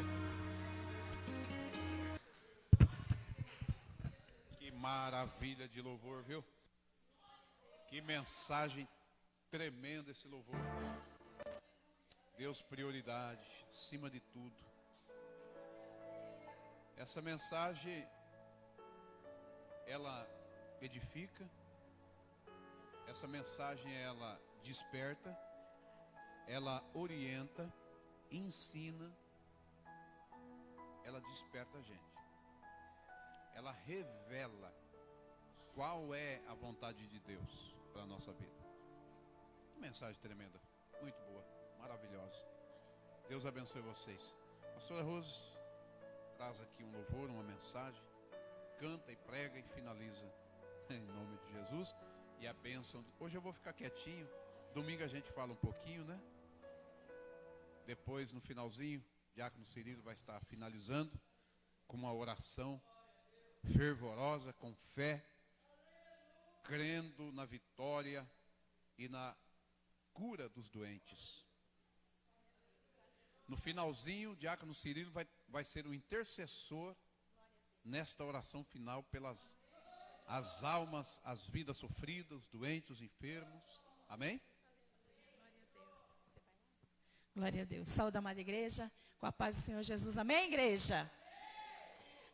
Que maravilha de louvor, viu? Que mensagem tremenda esse louvor. Deus prioridade, acima de tudo. Essa mensagem, ela edifica. Essa mensagem, ela desperta. Ela orienta, ensina. Ela desperta a gente. Ela revela qual é a vontade de Deus para a nossa vida. Que mensagem tremenda, muito boa, maravilhosa. Deus abençoe vocês. Pastora Rose traz aqui um louvor, uma mensagem, canta e prega e finaliza em nome de Jesus. E a bênção. Hoje eu vou ficar quietinho, domingo a gente fala um pouquinho, né? Depois no finalzinho, o diácono Cirilo vai estar finalizando com uma oração fervorosa, com fé, crendo na vitória e na cura dos doentes. No finalzinho, o diácono Cirilo vai ser o intercessor nesta oração final pelas as almas, as vidas sofridas, os doentes, os enfermos. Amém? Glória a Deus. Saúde, amada igreja, com a paz do Senhor Jesus. Amém, igreja?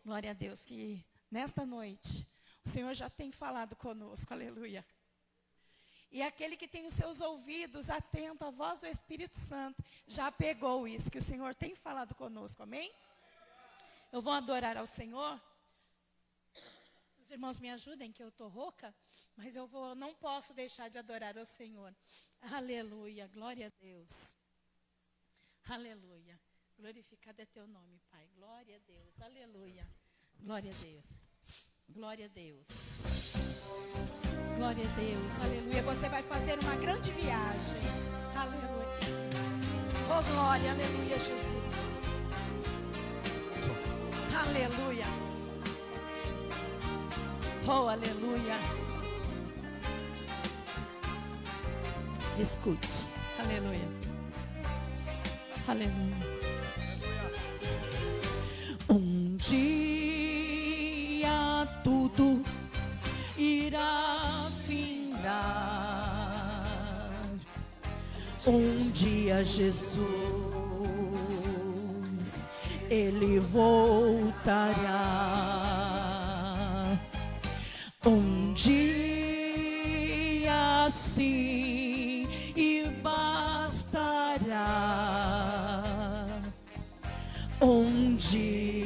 Glória a Deus, que nesta noite o Senhor já tem falado conosco, aleluia. E aquele que tem os seus ouvidos atentos à voz do Espírito Santo, já pegou isso que o Senhor tem falado conosco, amém? Eu vou adorar ao Senhor. Os irmãos me ajudem, que eu estou rouca, mas não posso deixar de adorar ao Senhor. Aleluia, glória a Deus. Aleluia. Glorificado é teu nome, Pai. Glória a Deus. Aleluia. Glória a Deus. Glória a Deus. Glória a Deus. Aleluia. Você vai fazer uma grande viagem. Aleluia. Oh, glória. Aleluia, Jesus. Aleluia. Oh, aleluia. Escute. Aleluia. Aleluia. Um dia tudo irá findar. Um dia Jesus, ele voltará. Um dia sim e bastará. Um dia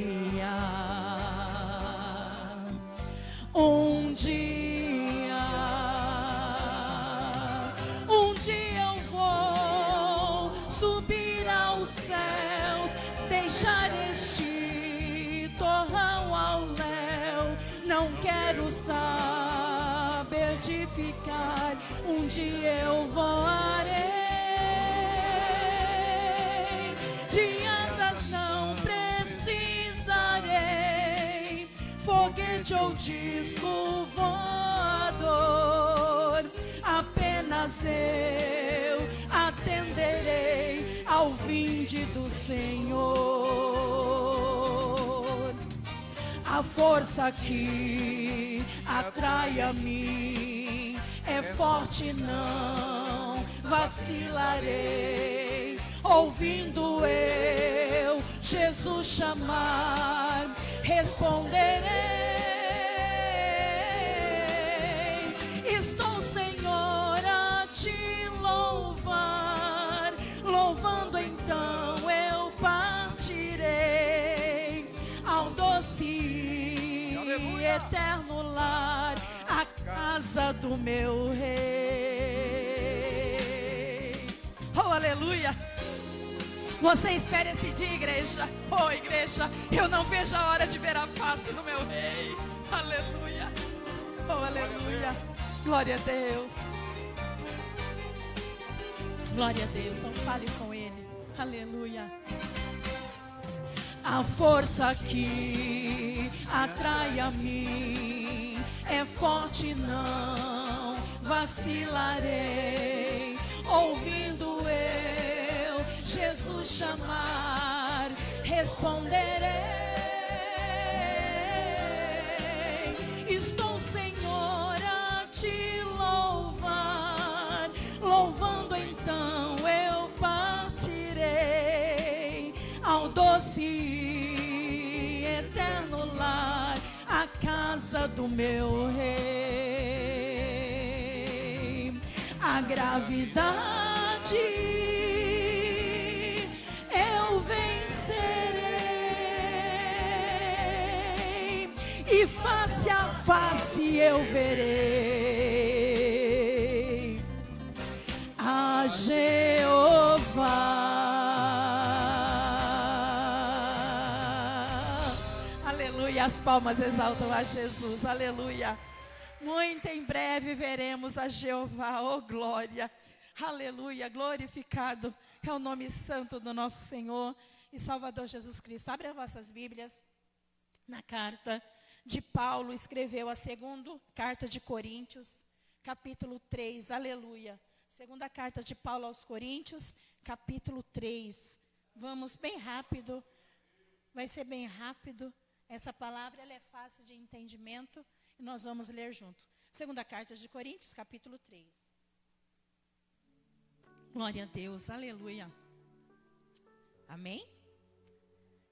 eu vou subir aos céus, deixar este torrão ao léu. Não quero saber de ficar, um dia eu voarei. De asas não precisarei, foguete ou disco voador. Apenas eu atenderei ao vinde do Senhor. A força que atrai a mim é forte, não vacilarei. Ouvindo eu Jesus chamar, responderei. Estou, Senhor, a te louvar, louvando então eu partirei ao doce e eterno lar, a casa do meu rei. Oh, aleluia! Você espera esse dia, igreja? Oh, igreja, eu não vejo a hora de ver a face do meu rei. Aleluia! Oh, aleluia! Glória a Deus! Glória a Deus, então fale com ele. Aleluia! A força que atrai a mim é forte, não vacilarei. Ouvindo eu Jesus chamar, responderei. Estou, Senhor, a te louvar, louvando então eu partirei ao doce e eterno lar, a casa do meu rei. A gravidade eu vencerei, e face a face eu verei a Jeová. Aleluia, as palmas exaltam a Jesus, aleluia. Muito em breve veremos a Jeová, oh glória, aleluia, glorificado é o nome santo do nosso Senhor e Salvador Jesus Cristo. Abre as vossas Bíblias na carta de Paulo, escreveu a segunda carta de Coríntios, capítulo 3, aleluia. Segunda carta de Paulo aos Coríntios, capítulo 3. Vamos bem rápido, vai ser bem rápido. Essa palavra ela é fácil de entendimento e nós vamos ler junto. Segunda carta de Coríntios, capítulo 3. Glória a Deus, aleluia. Amém?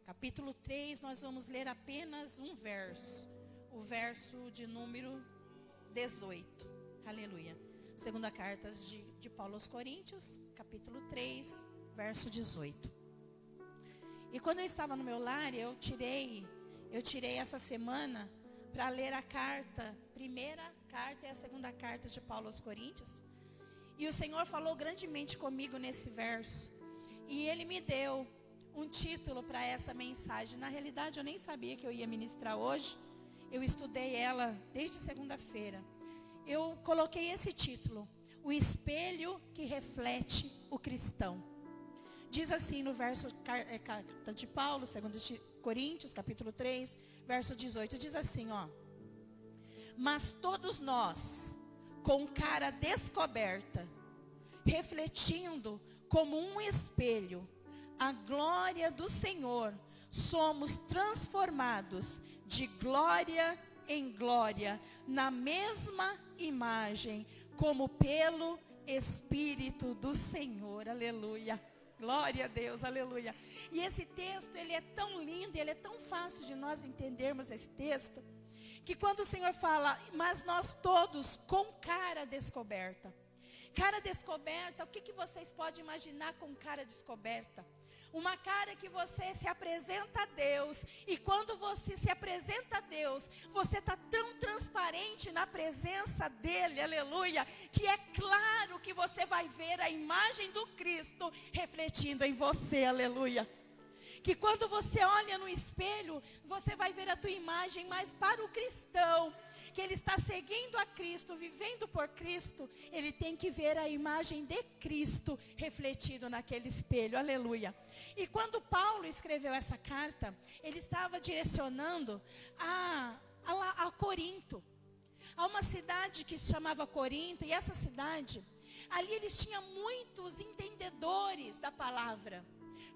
Capítulo 3, nós vamos ler apenas um verso. O verso de número 18. Aleluia. Segunda carta de Paulo aos Coríntios, capítulo 3, verso 18. E quando eu estava no meu lar, eu tirei essa semana para ler a primeira carta e a segunda carta de Paulo aos Coríntios. E o Senhor falou grandemente comigo nesse verso. E Ele me deu um título para essa mensagem. Na realidade, eu nem sabia que eu ia ministrar hoje. Eu estudei ela desde segunda-feira. Eu coloquei esse título: O espelho que reflete o cristão. Diz assim no verso, carta de Paulo, 2 Coríntios, capítulo 3, verso 18. Diz assim, ó: Mas todos nós, com cara descoberta, refletindo como um espelho a glória do Senhor, somos transformados de glória em glória, na mesma imagem, como pelo Espírito do Senhor. Aleluia. Glória a Deus, aleluia. E esse texto, ele é tão lindo, ele é tão fácil de nós entendermos esse texto, que quando o Senhor fala, mas nós todos com cara descoberta. Cara descoberta, o que vocês podem imaginar com cara descoberta? Uma cara que você se apresenta a Deus, e quando você se apresenta a Deus, você está tão transparente na presença dEle, aleluia, que é claro que você vai ver a imagem do Cristo refletindo em você, aleluia. Que quando você olha no espelho, você vai ver a tua imagem, mas para o cristão, que ele está seguindo a Cristo, vivendo por Cristo, ele tem que ver a imagem de Cristo refletido naquele espelho, aleluia. E quando Paulo escreveu essa carta, ele estava direcionando a Corinto, a uma cidade que se chamava Corinto, e essa cidade, ali eles tinham muitos entendedores da palavra.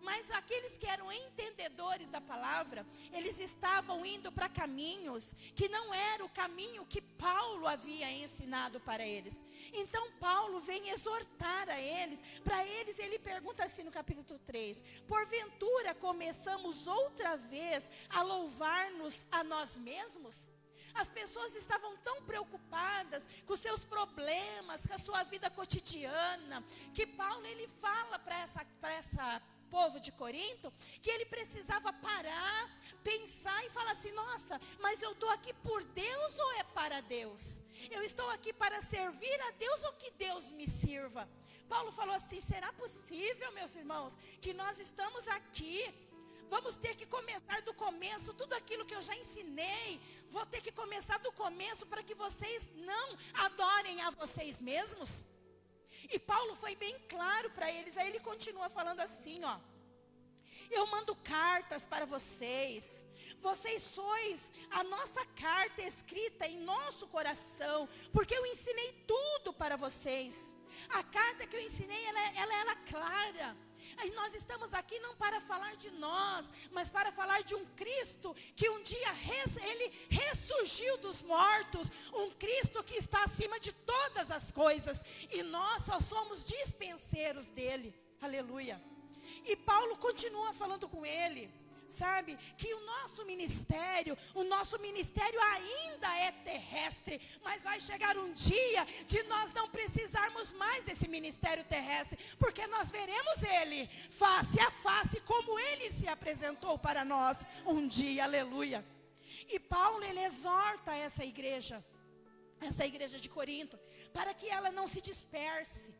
Mas aqueles que eram entendedores da palavra, eles estavam indo para caminhos que não era o caminho que Paulo havia ensinado para eles. Então Paulo vem exortar a eles. Para eles ele pergunta assim no capítulo 3: porventura começamos outra vez a louvar-nos a nós mesmos? As pessoas estavam tão preocupadas com os seus problemas, com a sua vida cotidiana, que Paulo ele fala para essa povo de Corinto, que ele precisava parar, pensar e falar assim: nossa, mas eu estou aqui por Deus ou é para Deus? Eu estou aqui para servir a Deus ou que Deus me sirva? Paulo falou assim: será possível, meus irmãos, que nós estamos aqui? Vamos ter que começar do começo, tudo aquilo que eu já ensinei, vou ter que começar do começo para que vocês não adorem a vocês mesmos? E Paulo foi bem claro para eles. Aí ele continua falando assim, ó: eu mando cartas para vocês. Vocês sois a nossa carta escrita em nosso coração, porque eu ensinei tudo para vocês. A carta que eu ensinei, ela era clara. E nós estamos aqui não para falar de nós, mas para falar de um Cristo que um dia ele ressurgiu dos mortos, um Cristo que está acima de todas as coisas, e nós só somos dispenseiros dele. Aleluia. E Paulo continua falando com ele, sabe, que o nosso ministério ainda é terrestre, mas vai chegar um dia de nós não precisarmos mais desse ministério terrestre, porque nós veremos ele face a face, como ele se apresentou para nós um dia. Aleluia. E Paulo, ele exorta essa igreja de Corinto, para que ela não se disperse,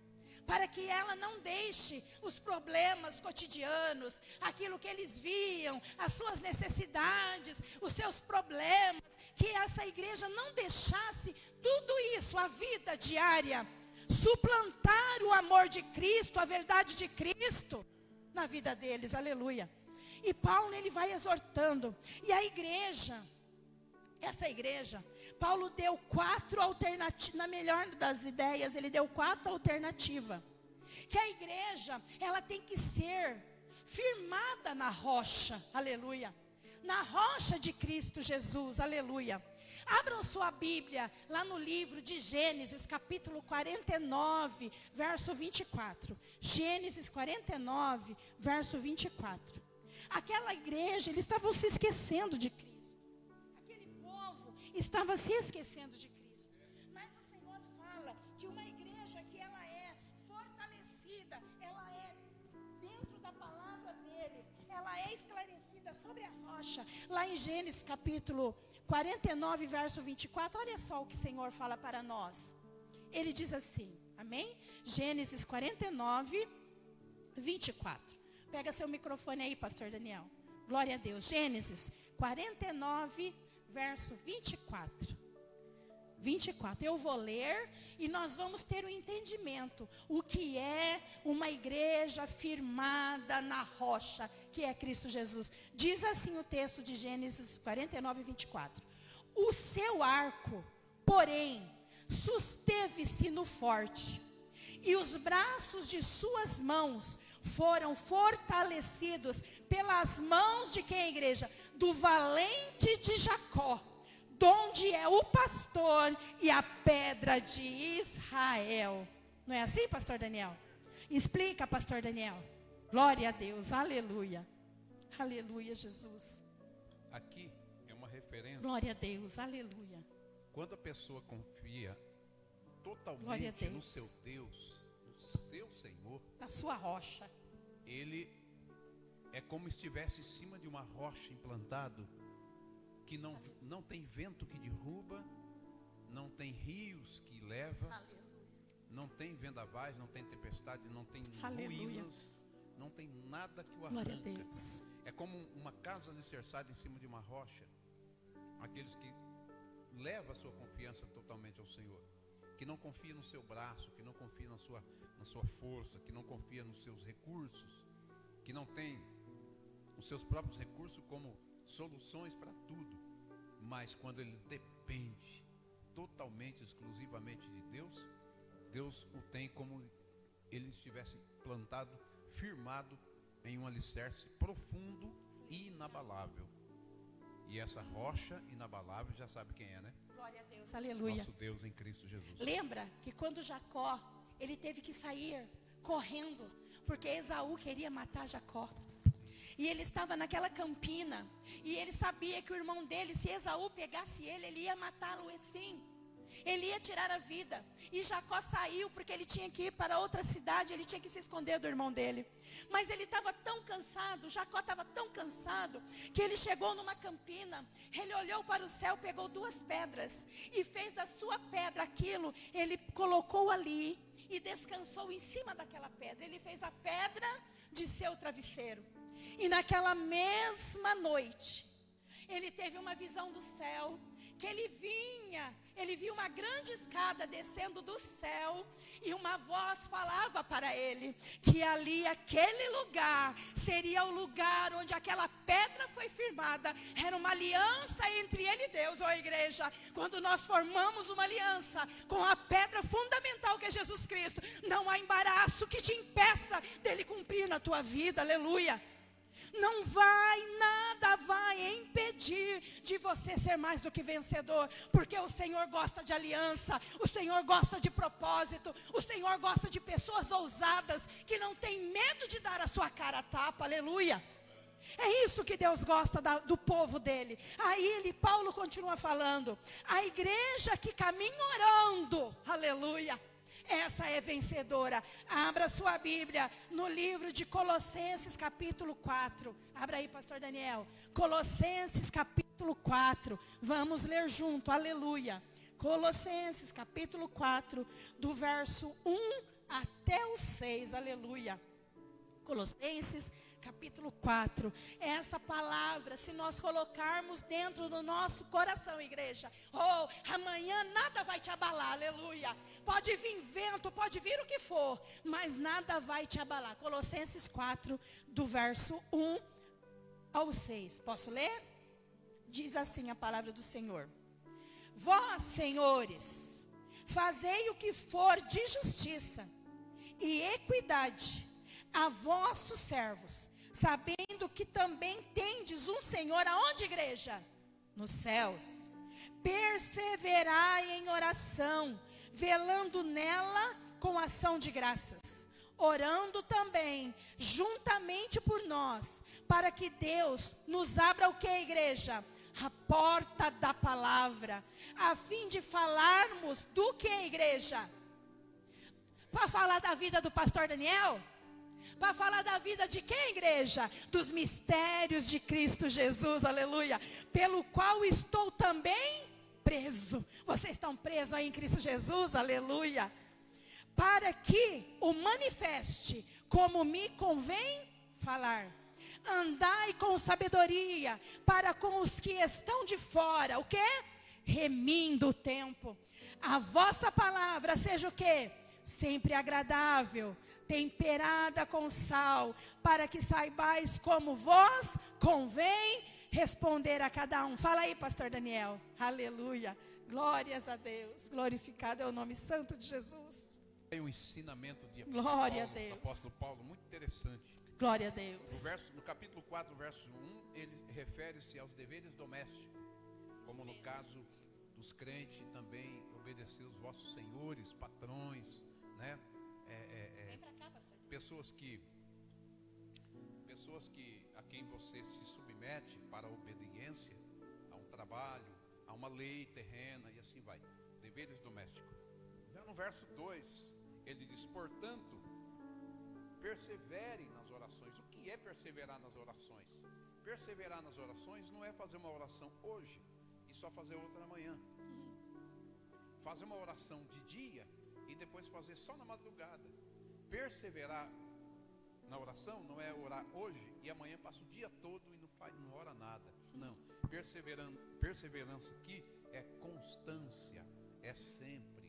para que ela não deixe os problemas cotidianos, aquilo que eles viam, as suas necessidades, os seus problemas, que essa igreja não deixasse tudo isso, a vida diária, suplantar o amor de Cristo, a verdade de Cristo na vida deles. Aleluia. E Paulo, ele vai exortando, e a igreja, essa igreja, Paulo deu 4 alternativas, na melhor das ideias, ele deu 4 alternativas. Que a igreja, ela tem que ser firmada na rocha, aleluia. Na rocha de Cristo Jesus, aleluia. Abram sua Bíblia, lá no livro de Gênesis, capítulo 49, verso 24. Gênesis 49, verso 24. Aquela igreja, eles estavam se esquecendo de Cristo. Estava se esquecendo de Cristo. Mas o Senhor fala que uma igreja que ela é fortalecida, ela é dentro da palavra dele, ela é esclarecida sobre a rocha. Lá em Gênesis capítulo 49, verso 24, olha só o que o Senhor fala para nós. Ele diz assim, amém? Gênesis 49, 24. Pega seu microfone aí, pastor Daniel. Glória a Deus. Gênesis 49, verso 24. 24. Eu vou ler e nós vamos ter um entendimento. O que é uma igreja firmada na rocha, que é Cristo Jesus. Diz assim o texto de Gênesis 49, 24. O seu arco, porém, susteve-se no forte, e os braços de suas mãos foram fortalecidos pelas mãos de quem, igreja? Do valente de Jacó, donde é o pastor e a pedra de Israel. Não é assim, pastor Daniel? Explica, pastor Daniel. Glória a Deus, aleluia. Aleluia, Jesus. Aqui é uma referência. Glória a Deus, aleluia. Quando a pessoa confia totalmente no seu Deus, no seu Senhor, na sua rocha, ele é como se estivesse em cima de uma rocha implantado, que não tem vento que derruba, não tem rios que leva, não tem vendavais, não tem tempestade, não tem ruínas, não tem nada que o arranca. É como uma casa alicerçada em cima de uma rocha. Aqueles que levam a sua confiança totalmente ao Senhor, que não confia no seu braço, que não confia na sua força, que não confia nos seus recursos, que não tem os seus próprios recursos como soluções para tudo, mas quando ele depende totalmente, exclusivamente de Deus, Deus o tem como ele estivesse plantado, firmado em um alicerce profundo e inabalável. E essa rocha inabalável, já sabe quem é, né? Glória a Deus, aleluia. Nosso Deus em Cristo Jesus. Lembra que quando Jacó, ele teve que sair correndo, porque Esaú queria matar Jacó. E ele estava naquela campina, e ele sabia que o irmão dele, se Esaú pegasse ele ia matá-lo assim. Ele ia tirar a vida. E Jacó saiu porque ele tinha que ir para outra cidade, ele tinha que se esconder do irmão dele. Mas ele estava tão cansado, Jacó estava tão cansado, que ele chegou numa campina, ele olhou para o céu, pegou 2 pedras e fez da sua pedra aquilo, ele colocou ali e descansou em cima daquela pedra. Ele fez a pedra de seu travesseiro. E naquela mesma noite, ele teve uma visão do céu, que ele vinha ele viu uma grande escada descendo do céu, e uma voz falava para ele, que ali, aquele lugar, seria o lugar onde aquela pedra foi firmada, era uma aliança entre ele e Deus. Ó igreja, quando nós formamos uma aliança com a pedra fundamental que é Jesus Cristo, não há embaraço que te impeça dele cumprir na tua vida, aleluia. Não vai, nada vai impedir de você ser mais do que vencedor, porque o Senhor gosta de aliança, o Senhor gosta de propósito, o Senhor gosta de pessoas ousadas, que não tem medo de dar a sua cara a tapa, aleluia. É isso que Deus gosta do povo dele. Aí Paulo continua falando, a igreja que caminha orando, aleluia, essa é vencedora. Abra sua Bíblia no livro de Colossenses capítulo 4. Abra aí, pastor Daniel. Colossenses capítulo 4. Vamos ler junto, aleluia. Colossenses capítulo 4, do verso 1 até o 6, aleluia. Colossenses capítulo 4, essa palavra, se nós colocarmos dentro do nosso coração, igreja, amanhã nada vai te abalar, aleluia. Pode vir vento, pode vir o que for, mas nada vai te abalar. Colossenses 4, do verso 1 ao 6, posso ler? Diz assim a palavra do Senhor: vós, senhores, fazei o que for de justiça e equidade a vossos servos, sabendo que também tendes um Senhor, aonde, igreja? Nos céus. Perseverai em oração, velando nela com ação de graças, orando também juntamente por nós, para que Deus nos abra o que, igreja? A porta da palavra, a fim de falarmos do que, igreja? Para falar da vida do pastor Daniel? Para falar da vida de quem, igreja? Dos mistérios de Cristo Jesus, aleluia. Pelo qual estou também preso. Vocês estão presos aí em Cristo Jesus, aleluia. Para que o manifeste como me convém falar. Andai com sabedoria para com os que estão de fora. O quê? Remindo o tempo. A vossa palavra seja o quê? Sempre agradável, temperada com sal, para que saibais como vos convém responder a cada um. Fala aí, pastor Daniel. Aleluia. Glórias a Deus. Glorificado é o nome santo de Jesus. Tem um ensinamento de Glória Paulo, a Deus. do apóstolo Paulo, muito interessante. Glória a Deus. No capítulo 4, verso 1, ele refere-se aos deveres domésticos, como no caso dos crentes também obedecer os vossos senhores, patrões, né? Vem pra cá, pastor. Pessoas que a quem você se submete para a obediência a um trabalho, a uma lei terrena e assim vai. Deveres domésticos. Já no verso 2, ele diz: portanto, perseverem nas orações. O que é perseverar nas orações? Perseverar nas orações não é fazer uma oração hoje e só fazer outra amanhã. Fazer uma oração de dia e depois fazer só na madrugada. Perseverar na oração não é orar hoje e amanhã passa o dia todo e não ora nada. Não. Perseverança aqui é constância, é sempre.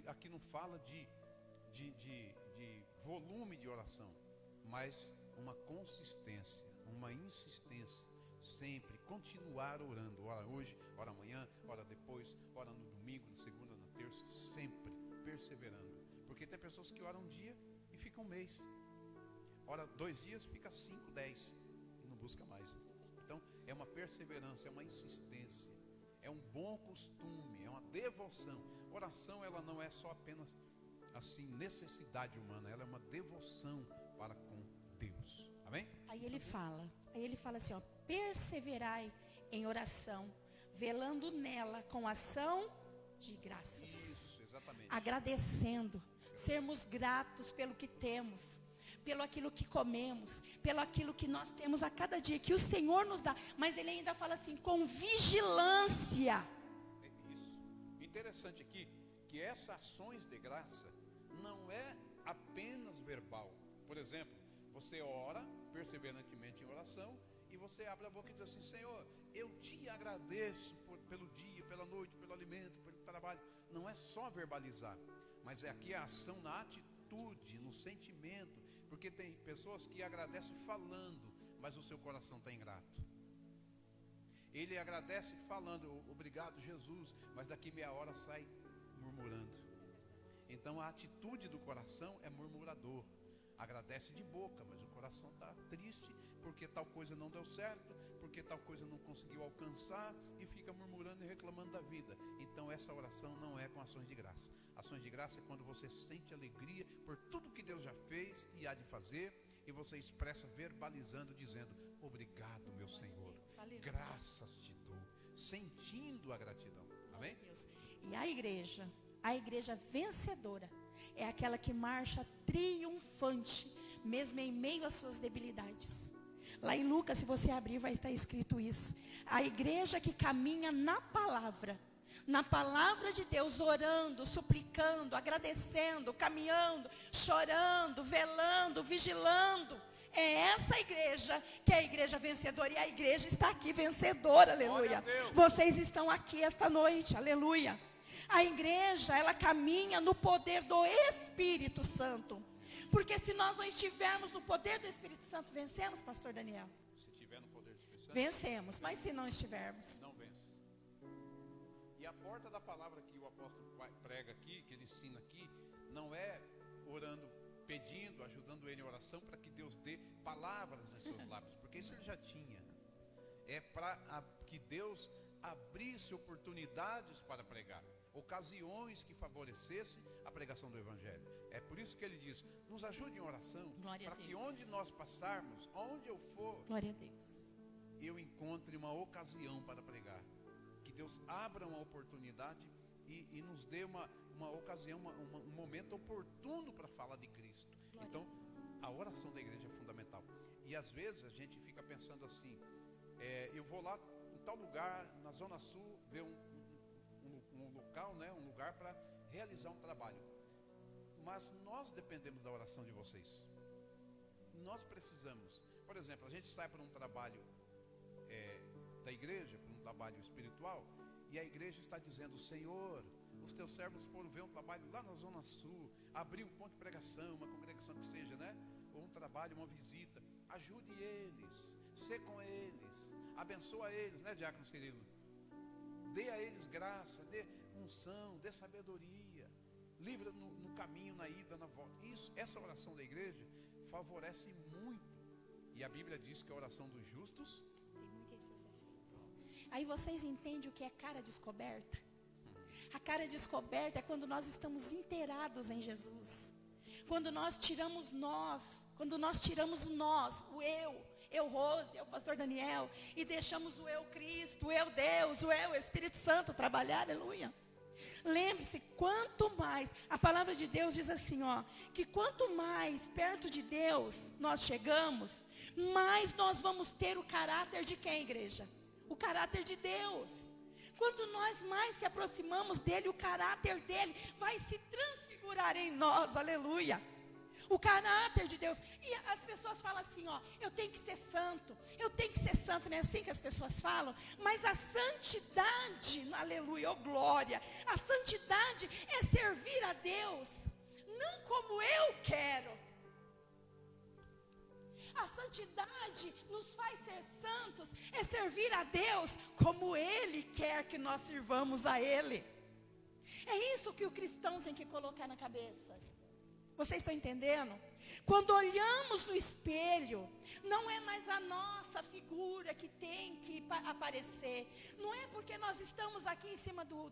Aqui não fala de volume de oração, mas uma consistência, uma insistência, sempre continuar orando, ora hoje, ora amanhã, ora depois, ora no domingo, na segunda, na terça, sempre perseverando, porque tem pessoas que oram um dia e ficam um mês, ora 2 dias, fica 5, 10 e não busca mais. Então é uma perseverança, é uma insistência, é um bom costume, é uma devoção. Oração, ela não é só apenas assim, necessidade humana, ela é uma devoção para com Deus. Amém? Aí ele fala assim, ó: perseverai em oração, velando nela com ação de graças. Isso, exatamente. Agradecendo, sermos gratos pelo que temos, pelo aquilo que comemos, pelo aquilo que nós temos a cada dia, que o Senhor nos dá. Mas ele ainda fala assim, com vigilância. É isso. Interessante aqui, que essas ações de graça não é apenas verbal. Por exemplo, você ora perseverantemente em oração e você abre a boca e diz assim: Senhor, eu te agradeço pelo dia, pela noite, pelo alimento, pelo trabalho. Não é só verbalizar, mas é aqui a ação na atitude, no sentimento. Porque tem pessoas que agradecem falando, mas o seu coração está ingrato. Ele agradece falando: obrigado, Jesus, mas daqui meia hora sai murmurando. Então a atitude do coração é murmurador. Agradece de boca, mas o coração está triste porque tal coisa não deu certo, porque tal coisa não conseguiu alcançar, e fica murmurando e reclamando da vida. Então essa oração não é com ações de graça. Ações de graça é quando você sente alegria por tudo que Deus já fez e há de fazer, e você expressa verbalizando, dizendo: obrigado, meu Senhor, graças te dou, sentindo a gratidão. Amém? E a igreja vencedora é aquela que marcha triunfante, mesmo em meio às suas debilidades. Lá em Lucas, se você abrir, vai estar escrito isso. A igreja que caminha na palavra de Deus, orando, suplicando, agradecendo, caminhando, chorando, velando, vigilando. É essa igreja que é a igreja vencedora, e a igreja está aqui vencedora, aleluia. Vocês estão aqui esta noite, aleluia. A igreja, ela caminha no poder do Espírito Santo. Porque se nós não estivermos no poder do Espírito Santo, vencemos, pastor Daniel? Se estiver no poder do Espírito Santo, vencemos, mas se não estivermos, não vence. E a porta da palavra que o apóstolo prega aqui, que ele ensina aqui, não é orando, pedindo, ajudando ele em oração para que Deus dê palavras em seus lábios, porque isso ele já tinha. É para que Deus abrisse oportunidades para pregar, ocasiões que favorecessem a pregação do Evangelho. É por isso que ele diz: nos ajude em oração, para que onde nós passarmos, onde eu for, glória a Deus, eu encontre uma ocasião para pregar. Que Deus abra uma oportunidade e nos dê uma ocasião, um momento oportuno para falar de Cristo. Glória então a oração da igreja é fundamental. E às vezes a gente fica pensando assim: eu vou lá em tal lugar, na Zona Sul, ver um local, né, um lugar para realizar um trabalho. Mas nós dependemos da oração de vocês. Nós precisamos. Por exemplo, a gente sai para um trabalho da igreja, para um trabalho espiritual, e a igreja está dizendo: Senhor, os teus servos foram ver um trabalho lá na Zona Sul, abrir um ponto de pregação, uma congregação que seja, né? Ou um trabalho, uma visita. Ajude eles, sê com eles, abençoa eles, né, Diácono Cirilo? Dê a eles graça, dê unção, dê sabedoria, livra no caminho, na ida, na volta. Essa oração da igreja favorece muito. E a Bíblia diz que a oração dos justos tem muitos seus efeitos. Aí vocês entendem o que é cara descoberta? A cara descoberta é quando nós estamos inteirados em Jesus. Quando nós tiramos nós, o eu Rose, eu pastor Daniel, e deixamos o eu Cristo, o eu Deus, o eu Espírito Santo trabalhar, aleluia. Lembre-se, quanto mais, a palavra de Deus diz assim, que quanto mais perto de Deus nós chegamos, mais nós vamos ter o caráter de quem, igreja? O caráter de Deus. Quanto nós mais se aproximamos dele, o caráter dele vai se transfigurar em nós, aleluia. O caráter de Deus. E as pessoas falam assim, eu tenho que ser santo, não é assim que as pessoas falam? Mas a santidade, aleluia, glória, a santidade é servir a Deus, não como eu quero. A santidade nos faz ser santos, é servir a Deus como Ele quer que nós sirvamos a Ele. É isso que o cristão tem que colocar na cabeça. Vocês estão entendendo? Quando olhamos no espelho, não é mais a nossa figura que tem que aparecer. Não é porque nós estamos aqui em cima do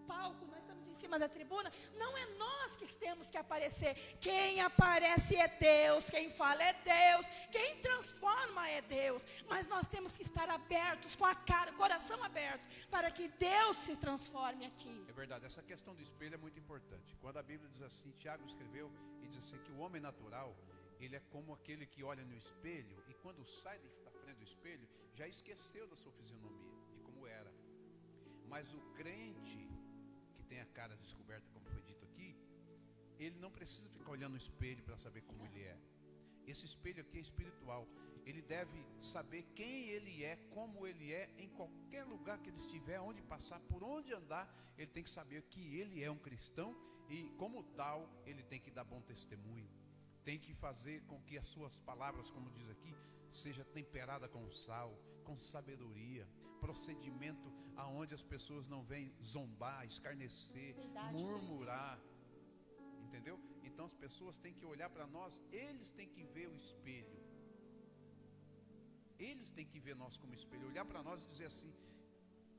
palco, nós estamos em cima da tribuna. Não é nós que temos que aparecer. Quem aparece é Deus, quem fala é Deus, quem transforma é Deus. Mas nós temos que estar abertos, com a cara, coração aberto, para que Deus se transforme aqui. É verdade, essa questão do espelho é muito importante. Quando a Bíblia diz assim, Tiago escreveu e diz assim que o homem natural, ele é como aquele que olha no espelho e quando sai da frente do espelho, já esqueceu da sua fisionomia, de como era. Mas o crente que tem a cara descoberta, como foi dito aqui, ele não precisa ficar olhando no espelho para saber como ele é. Esse espelho aqui é espiritual. Ele deve saber quem ele é, como ele é, em qualquer lugar que ele estiver, onde passar, por onde andar. Ele tem que saber que ele é um cristão e, como tal, ele tem que dar bom testemunho. Tem que fazer com que as suas palavras, como diz aqui, seja temperada com sal, com sabedoria, procedimento aonde as pessoas não vêm zombar, escarnecer, murmurar. Entendeu? Então as pessoas têm que olhar para nós, eles têm que ver o espelho. Eles têm que ver nós como espelho, olhar para nós e dizer assim: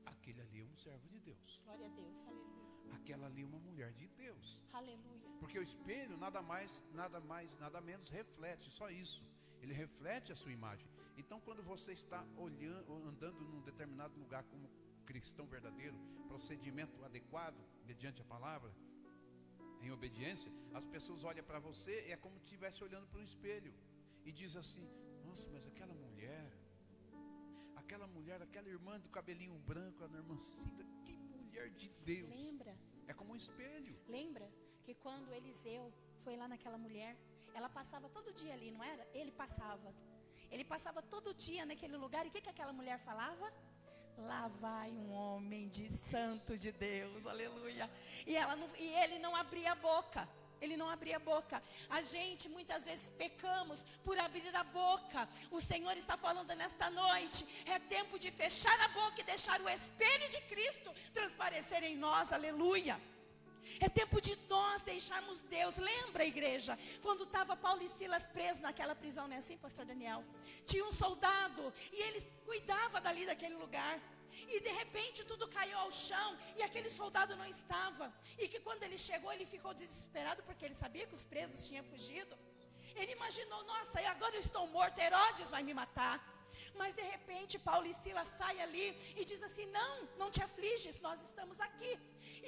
aquele ali é um servo de Deus. Glória a Deus, aleluia. Aquela ali é uma mulher de Deus. Aleluia. Porque o espelho nada menos reflete, só isso. Ele reflete a sua imagem. Então quando você está olhando, andando num determinado lugar como cristão verdadeiro, procedimento adequado, mediante a palavra, em obediência, as pessoas olham para você e é como se estivesse olhando para um espelho e diz assim: nossa, mas aquela mulher, aquela irmã do cabelinho branco, a irmã Cida, que mulher de Deus. Lembra? É como um espelho. Lembra que quando Eliseu foi lá naquela mulher, ela passava todo dia ali, não era? Ele passava todo dia naquele lugar, e o que aquela mulher falava? Lá vai um homem de santo de Deus, aleluia. E ele não abria a boca. Ele não abria a boca. A gente muitas vezes pecamos por abrir a boca. O Senhor está falando nesta noite: é tempo de fechar a boca e deixar o Espelho de Cristo transparecer em nós, aleluia. É tempo de nós deixarmos Deus. Lembra, igreja, quando estava Paulo e Silas presos naquela prisão, não é assim, pastor Daniel? Tinha um soldado e ele cuidava dali daquele lugar. E de repente tudo caiu ao chão e aquele soldado não estava. E que quando ele chegou, ele ficou desesperado, porque ele sabia que os presos tinham fugido. Ele imaginou: nossa, e agora eu estou morto, Herodes vai me matar. Mas de repente Paulo e Silas saem ali e diz assim: não te afliges, nós estamos aqui.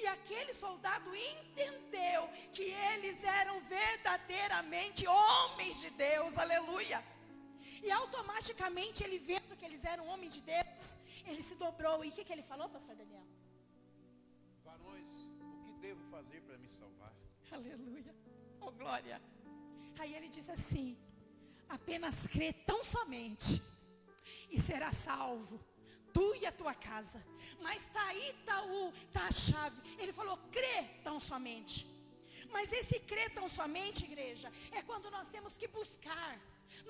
E aquele soldado entendeu que eles eram verdadeiramente homens de Deus, aleluia. E automaticamente ele, vendo que eles eram homens de Deus, ele se dobrou. E o que ele falou, pastor Daniel? Varões, o que devo fazer para me salvar? Aleluia, oh glória. Aí ele disse assim: apenas crê tão somente e será salvo, tu e a tua casa. Mas está aí, está a chave. Ele falou: crê tão somente. Mas esse crer tão somente, igreja, é quando nós temos que buscar.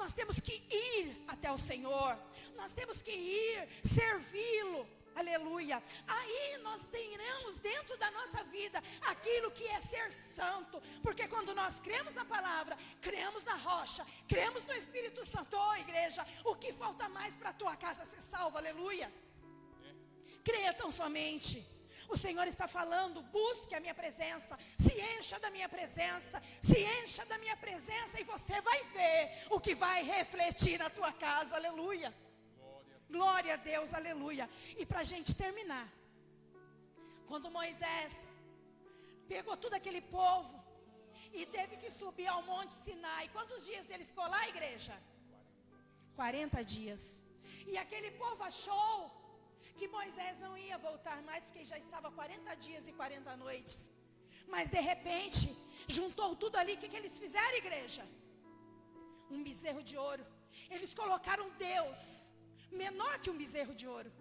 Nós temos que ir até o Senhor. Nós temos que ir servi-lo. Aleluia. Aí nós teremos dentro da nossa vida aquilo que é ser santo. Porque quando nós cremos na palavra, cremos na rocha, cremos no Espírito Santo, oh igreja, o que falta mais para a tua casa ser salva? Aleluia. Creia tão somente. O Senhor está falando: busque a minha presença, se encha da minha presença, se encha da minha presença, e você vai ver o que vai refletir na tua casa, aleluia. Glória a Deus, aleluia. E para a gente terminar, quando Moisés pegou todo aquele povo e teve que subir ao Monte Sinai, quantos dias ele ficou lá, igreja? 40 dias. E aquele povo achou que Moisés não ia voltar mais, porque já estava 40 dias e 40 noites. Mas de repente, juntou tudo ali. O que eles fizeram, igreja? Um bezerro de ouro. Eles colocaram Deus menor que um bezerro de ouro.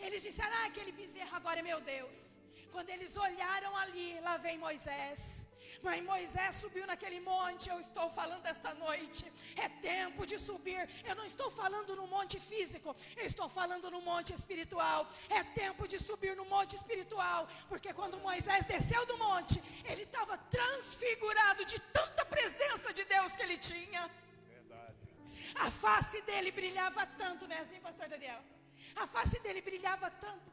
Eles disseram: aquele bezerro agora é meu Deus. Quando eles olharam ali, lá vem Moisés. Mas Moisés subiu naquele monte. Eu estou falando esta noite, é tempo de subir. Eu não estou falando no monte físico, eu estou falando no monte espiritual. É tempo de subir no monte espiritual. Porque quando Moisés desceu do monte, ele estava transfigurado de tanta presença de Deus que ele tinha. Verdade. A face dele brilhava tanto, não é assim, pastor Daniel? A face dele brilhava tanto,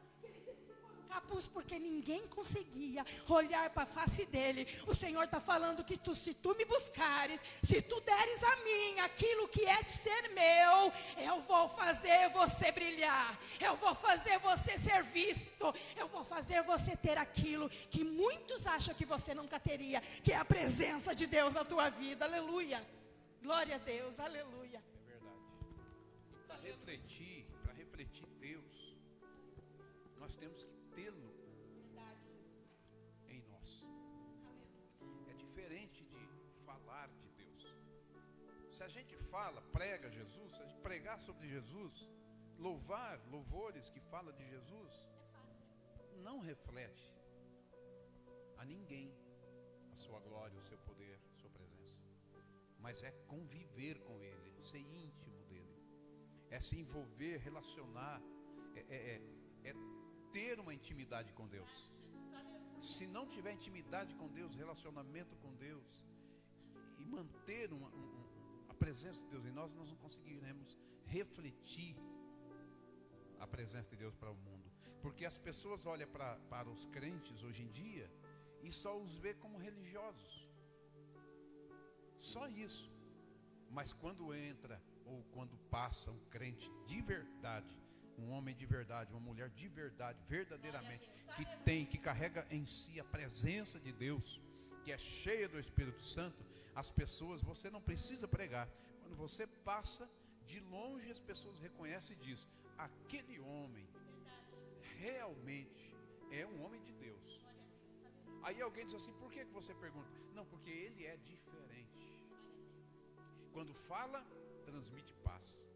capuz, porque ninguém conseguia olhar para a face dele. O Senhor está falando que se tu me buscares, se tu deres a mim aquilo que é de ser meu, eu vou fazer você brilhar, eu vou fazer você ser visto, eu vou fazer você ter aquilo que muitos acham que você nunca teria, que é a presença de Deus na tua vida, aleluia. Glória a Deus, aleluia. É verdade. E para refletir Deus, nós temos que tê-lo em nós. É diferente de falar de Deus. Se a gente fala, prega Jesus, se a gente pregar sobre Jesus, louvar louvores que fala de Jesus, não reflete a ninguém a sua glória, o seu poder, a sua presença. Mas é conviver com Ele, ser íntimo dEle, é se envolver, relacionar, é ter uma intimidade com Deus. Se não tiver intimidade com Deus, relacionamento com Deus, e manter a presença de Deus em nós, nós não conseguiremos refletir a presença de Deus para o mundo. Porque as pessoas olham para os crentes hoje em dia e só os vê como religiosos. Só isso. Mas quando entra ou quando passa um crente de verdade, um homem de verdade, uma mulher de verdade, verdadeiramente, que carrega em si a presença de Deus, que é cheia do Espírito Santo, as pessoas, você não precisa pregar. Quando você passa, de longe as pessoas reconhecem e dizem: aquele homem realmente é um homem de Deus. Aí alguém diz assim: por que você pergunta? Não, porque ele é diferente. Quando fala, transmite paz.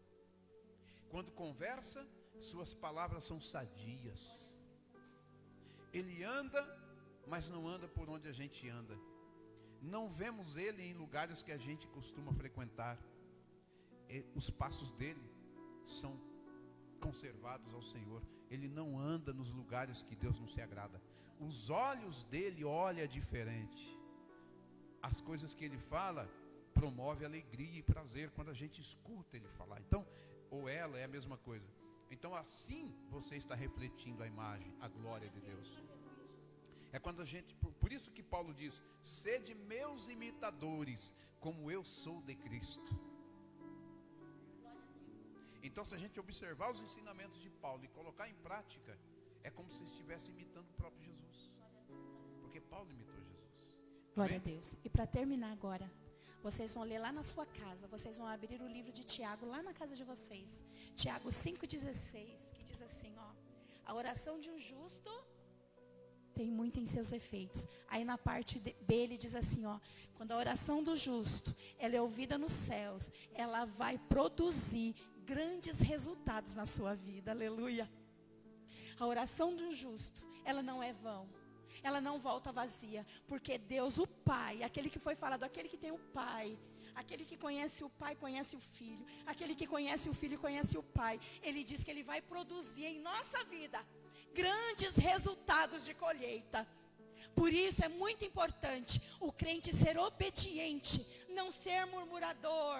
Quando conversa, suas palavras são sadias. Ele anda, mas não anda por onde a gente anda. Não vemos ele em lugares que a gente costuma frequentar. Os passos dele são conservados ao Senhor. Ele não anda nos lugares que Deus não se agrada. Os olhos dele olham diferente. As coisas que ele fala promove alegria e prazer quando a gente escuta ele falar. Então, ou ela é a mesma coisa. Então assim você está refletindo a imagem, a glória de Deus. É quando a gente, por isso que Paulo diz: sede meus imitadores, como eu sou de Cristo. Então, se a gente observar os ensinamentos de Paulo e colocar em prática, é como se estivesse imitando o próprio Jesus. Porque Paulo imitou Jesus. Glória a Deus. E para terminar agora, vocês vão ler lá na sua casa, vocês vão abrir o livro de Tiago lá na casa de vocês. Tiago 5,16, que diz assim, ó: a oração de um justo tem muito em seus efeitos. Aí na parte B ele diz assim, ó: quando a oração do justo, ela é ouvida nos céus, ela vai produzir grandes resultados na sua vida. Aleluia. A oração de um justo, ela não é vão. Ela não volta vazia, porque Deus, o Pai, aquele que foi falado, aquele que tem o Pai, aquele que conhece o Pai, conhece o Filho, aquele que conhece o Filho, conhece o Pai, ele diz que ele vai produzir em nossa vida grandes resultados de colheita. Por isso é muito importante o crente ser obediente, não ser murmurador,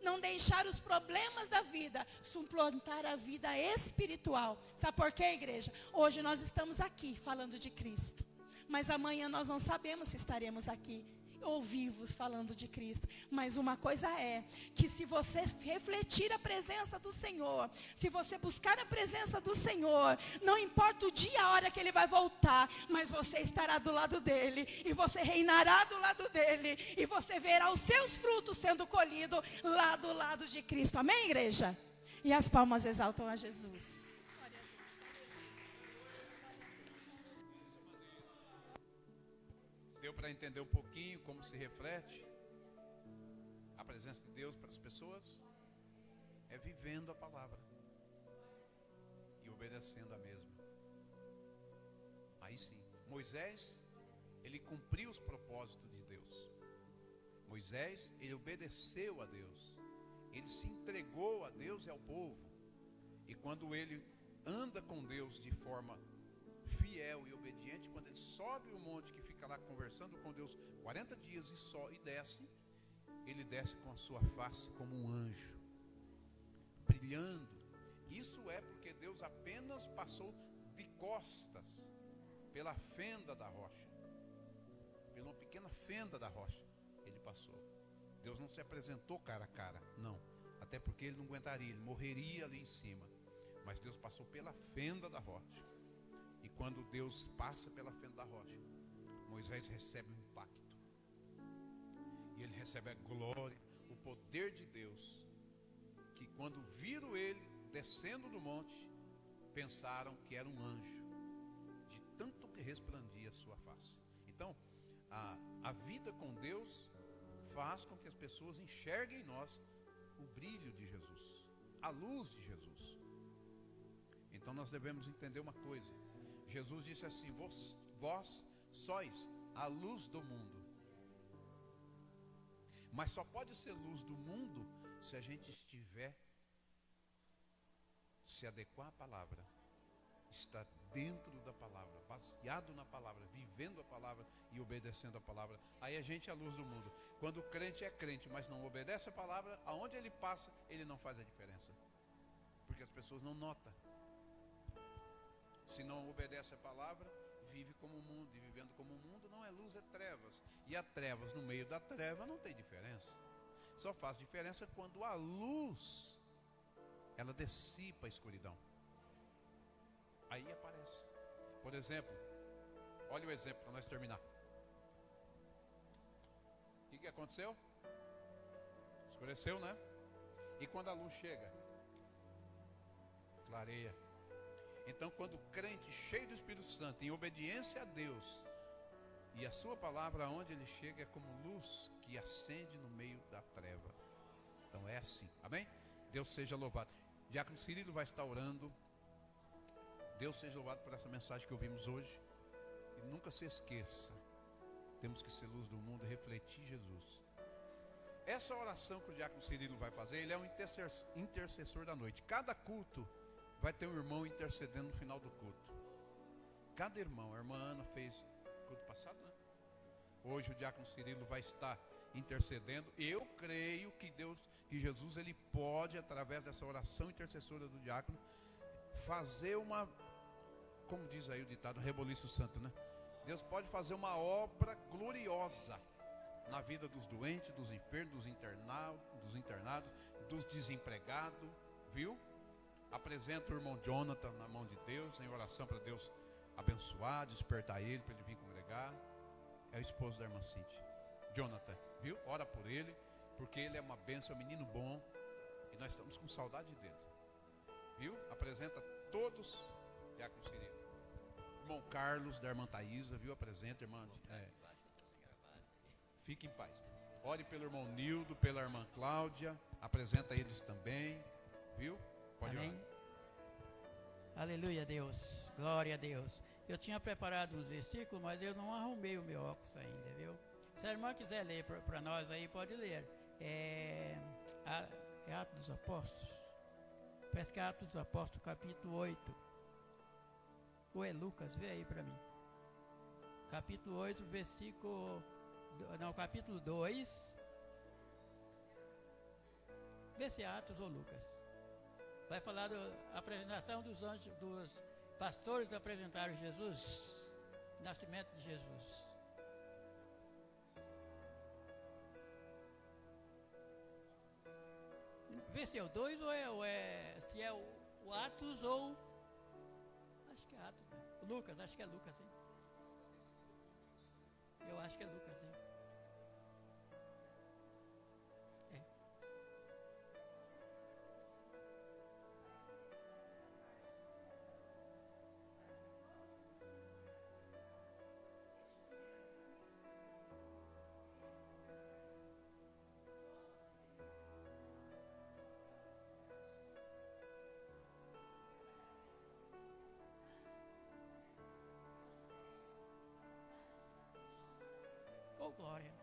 não deixar os problemas da vida suplantar a vida espiritual. Sabe por quê, igreja? Hoje nós estamos aqui falando de Cristo, mas amanhã nós não sabemos se estaremos aqui ou vivos falando de Cristo. Mas uma coisa é, que se você refletir a presença do Senhor, se você buscar a presença do Senhor, não importa o dia, a hora que Ele vai voltar, mas você estará do lado dEle, e você reinará do lado dEle, e você verá os seus frutos sendo colhidos lá do lado de Cristo. Amém, igreja? E as palmas exaltam a Jesus. Deu para entender um pouquinho como se reflete a presença de Deus para as pessoas? É vivendo a palavra e obedecendo a mesma. Aí sim, Moisés, ele cumpriu os propósitos de Deus. Moisés, ele obedeceu a Deus. Ele se entregou a Deus e ao povo. E quando ele anda com Deus de forma fiel e obediente, quando ele sobe o monte que fica lá conversando com Deus 40 dias e desce, ele desce com a sua face como um anjo, brilhando. Isso é porque Deus apenas passou de costas pela fenda da rocha, pela uma pequena fenda da rocha, ele passou. Deus não se apresentou cara a cara, não, até porque ele não aguentaria, ele morreria ali em cima. Mas Deus passou pela fenda da rocha. E quando Deus passa pela fenda da rocha, Moisés recebe um impacto. E ele recebe a glória, o poder de Deus. Que quando viram ele descendo do monte, pensaram que era um anjo, de tanto que resplandia a sua face. Então, a vida com Deus faz com que as pessoas enxerguem em nós o brilho de Jesus, a luz de Jesus. Então nós devemos entender uma coisa. Jesus disse assim: vós sois a luz do mundo. Mas só pode ser luz do mundo se a gente estiver se adequar à palavra, estar dentro da palavra, baseado na palavra, vivendo a palavra e obedecendo a palavra. Aí a gente é a luz do mundo. Quando o crente é crente, mas não obedece a palavra, aonde ele passa, ele não faz a diferença, porque as pessoas não notam. Se não obedece a palavra, vive como o mundo, e vivendo como o mundo não é luz, é trevas. E a trevas no meio da treva não tem diferença. Só faz diferença quando a luz, ela dissipa a escuridão. Aí aparece. Por exemplo, olha o exemplo para nós terminar. O que aconteceu? Escureceu, né? E quando a luz chega, clareia. Então, quando o crente cheio do Espírito Santo, em obediência a Deus e a sua palavra, aonde ele chega é como luz que acende no meio da treva. Então é assim, amém? Deus seja louvado. Diácono Cirilo vai estar orando. Deus seja louvado por essa mensagem que ouvimos hoje. E nunca se esqueça, temos que ser luz do mundo e refletir Jesus. Essa oração que o Diácono Cirilo vai fazer, ele é um intercessor da noite. Cada culto vai ter um irmão intercedendo no final do culto. Cada irmão, a irmã Ana fez culto passado, né? Hoje o Diácono Cirilo vai estar intercedendo. Eu creio que Jesus, ele pode, através dessa oração intercessora do diácono, fazer uma, como diz aí o ditado, reboliço santo, né? Deus pode fazer uma obra gloriosa na vida dos doentes, dos enfermos, dos internados, dos desempregados, viu? Apresenta o irmão Jonathan na mão de Deus, em oração para Deus abençoar, despertar ele, para ele vir congregar. É o esposo da irmã Cíntia, Jonathan, viu? Ora por ele, porque ele é uma bênção, é um menino bom, e nós estamos com saudade dele, viu? Apresenta todos, Diácono Cirilo. Irmão Carlos, da irmã Thaisa, viu? Apresenta, irmã. Fique em paz. Ore pelo irmão Nildo, pela irmã Cláudia, apresenta eles também, viu? Pode Amém. orar. Aleluia, Deus. Glória a Deus. Eu tinha preparado uns versículos, mas eu não arrumei o meu óculos ainda, viu? Se a irmã quiser ler para nós aí, pode ler. É Atos dos Apóstolos. Parece que é Atos dos Apóstolos, capítulo 8. Ou é Lucas? Vê aí para mim. Capítulo 8, versículo... Não, capítulo 2. Vê se é Atos ou Lucas. Vai falar da apresentação dos anjos, dos pastores apresentaram Jesus, o nascimento de Jesus. Vê se é o 2 ou se é o Atos ou... Acho que é Atos, né? O Lucas, acho que é Lucas, hein? Eu acho que é Lucas, hein? Oh, glória.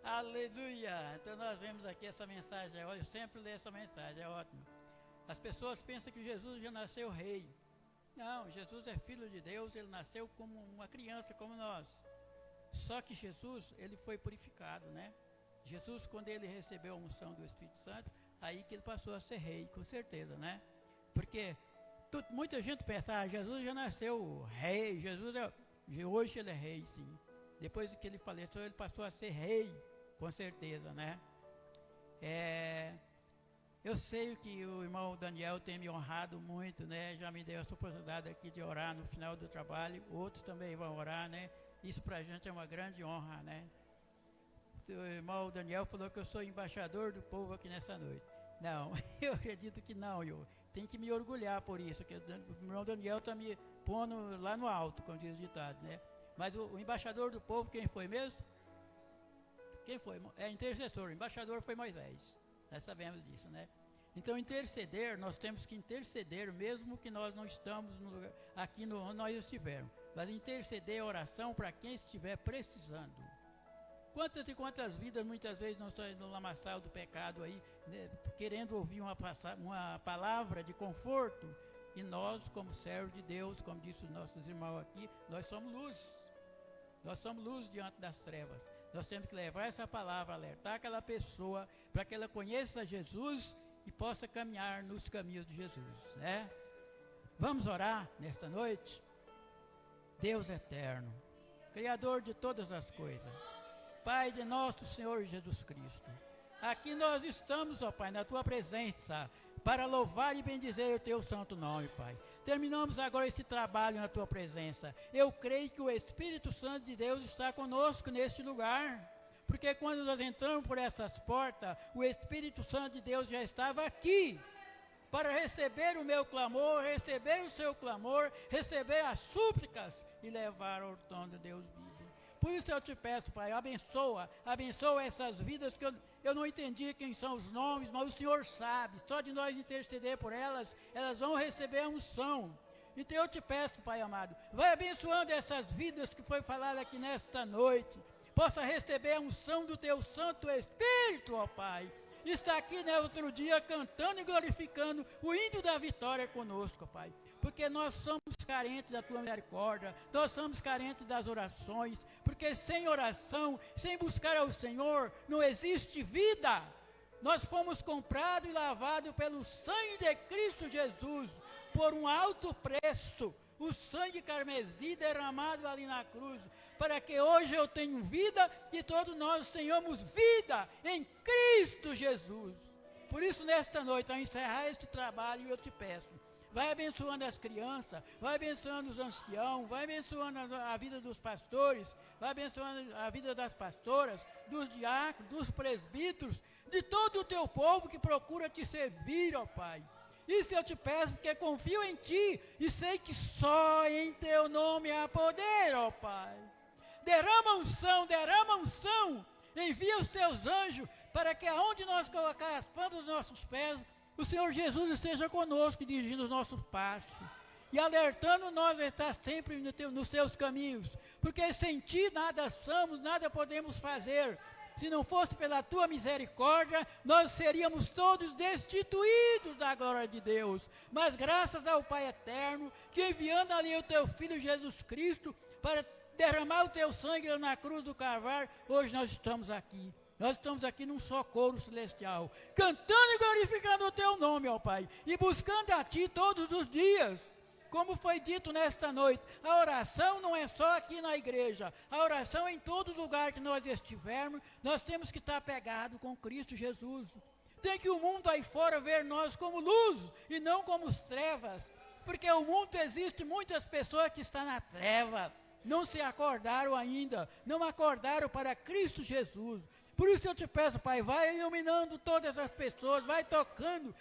Aleluia! Então nós vemos aqui essa mensagem. Eu sempre leio essa mensagem, é ótimo. As pessoas pensam que Jesus já nasceu rei. Não, Jesus é filho de Deus, ele nasceu como uma criança, como nós. Só que Jesus, ele foi purificado, né? Jesus, quando ele recebeu a unção do Espírito Santo, aí que ele passou a ser rei, com certeza, né? Porque muita gente pensa, Jesus já nasceu rei, hoje ele é rei, sim. Depois que ele faleceu, ele passou a ser rei, com certeza, né? Eu sei que o irmão Daniel tem me honrado muito, né? Já me deu essa oportunidade aqui de orar no final do trabalho. Outros também vão orar, né? Isso para a gente é uma grande honra, né? O irmão Daniel falou que eu sou embaixador do povo aqui nessa noite. Não, eu acredito que não. Eu tenho que me orgulhar por isso, que o irmão Daniel está me pondo lá no alto, como diz o ditado, né? Mas o embaixador do povo, quem foi mesmo? Quem foi? É intercessor. O embaixador foi Moisés. Nós sabemos disso, né? Então, interceder, nós temos que interceder, mesmo que nós não estamos no lugar, aqui onde nós estivermos. Mas interceder é oração para quem estiver precisando. Quantas e quantas vidas muitas vezes não estão no lamaçal do pecado aí, né, querendo ouvir uma palavra de conforto. E nós, como servos de Deus, como disse os nossos irmãos aqui, nós somos luz. Nós somos luz diante das trevas. Nós temos que levar essa palavra, alertar aquela pessoa para que ela conheça Jesus e possa caminhar nos caminhos de Jesus, né? Vamos orar nesta noite? Deus eterno, Criador de todas as coisas, Pai de nosso Senhor Jesus Cristo, aqui nós estamos, ó Pai, na Tua presença, para louvar e bendizer o Teu santo nome, Pai. Terminamos agora esse trabalho na Tua presença. Eu creio que o Espírito Santo de Deus está conosco neste lugar, porque quando nós entramos por essas portas, o Espírito Santo de Deus já estava aqui, para receber o meu clamor, receber o seu clamor, receber as súplicas e levar ao trono de Deus vivo. Por isso eu te peço, Pai, abençoa essas vidas que eu não entendi quem são os nomes, mas o Senhor sabe. Só de nós interceder por elas, elas vão receber a unção. Então eu te peço, Pai amado, vai abençoando essas vidas que foi falado aqui nesta noite. Possa receber a unção do Teu Santo Espírito, ó Pai. Está aqui, né, outro dia, cantando e glorificando o hino da vitória conosco, Pai. Porque nós somos carentes da Tua misericórdia, nós somos carentes das orações, porque sem oração, sem buscar ao Senhor, não existe vida. Nós fomos comprados e lavados pelo sangue de Cristo Jesus, por um alto preço, o sangue carmesim derramado ali na cruz, para que hoje eu tenha vida e todos nós tenhamos vida em Cristo Jesus. Por isso, nesta noite, ao encerrar este trabalho, eu te peço, vai abençoando as crianças, vai abençoando os anciãos, vai abençoando a vida dos pastores, vai abençoando a vida das pastoras, dos diáconos, dos presbíteros, de todo o Teu povo que procura Te servir, ó Pai. Isso eu te peço porque confio em Ti e sei que só em Teu nome há poder, ó Pai. Derrama unção, envia os Teus anjos para que aonde nós colocar as plantas dos nossos pés, o Senhor Jesus esteja conosco, dirigindo os nossos passos e alertando nós a estar sempre nos Teus caminhos, porque sem Ti nada somos, nada podemos fazer. Se não fosse pela Tua misericórdia, nós seríamos todos destituídos da glória de Deus. Mas graças ao Pai eterno, que enviando ali o Teu Filho Jesus Cristo, para derramar o Teu sangue na cruz do Calvário, hoje nós estamos aqui. Nós estamos aqui num só coro celestial, cantando e glorificando o Teu nome, ó Pai, e buscando a Ti todos os dias. Como foi dito nesta noite, a oração não é só aqui na igreja, a oração é em todo lugar que nós estivermos, nós temos que estar pegados com Cristo Jesus. Tem que o mundo aí fora ver nós como luz e não como trevas, porque o mundo existe muitas pessoas que estão na treva, não se acordaram ainda, não acordaram para Cristo Jesus. Por isso eu te peço, Pai, vai iluminando todas as pessoas, vai tocando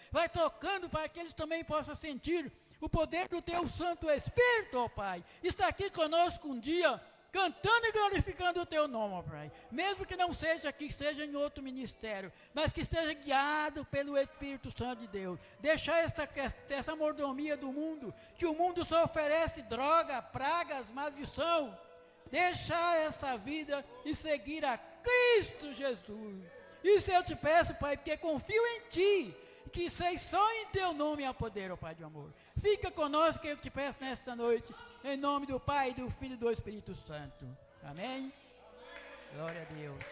para que eles também possam sentir o poder do Teu Santo Espírito, ó Pai. Está aqui conosco um dia, cantando e glorificando o Teu nome, ó Pai. Mesmo que não seja aqui, seja em outro ministério, mas que esteja guiado pelo Espírito Santo de Deus. Deixar essa mordomia do mundo, que o mundo só oferece droga, pragas, maldição. Deixar essa vida e seguir a Cristo Jesus. Isso eu te peço, Pai, porque confio em Ti, que sei só em Teu nome há poder, ó Pai de amor. Fica conosco, que eu te peço nesta noite, em nome do Pai, do Filho e do Espírito Santo. Amém? Glória a Deus.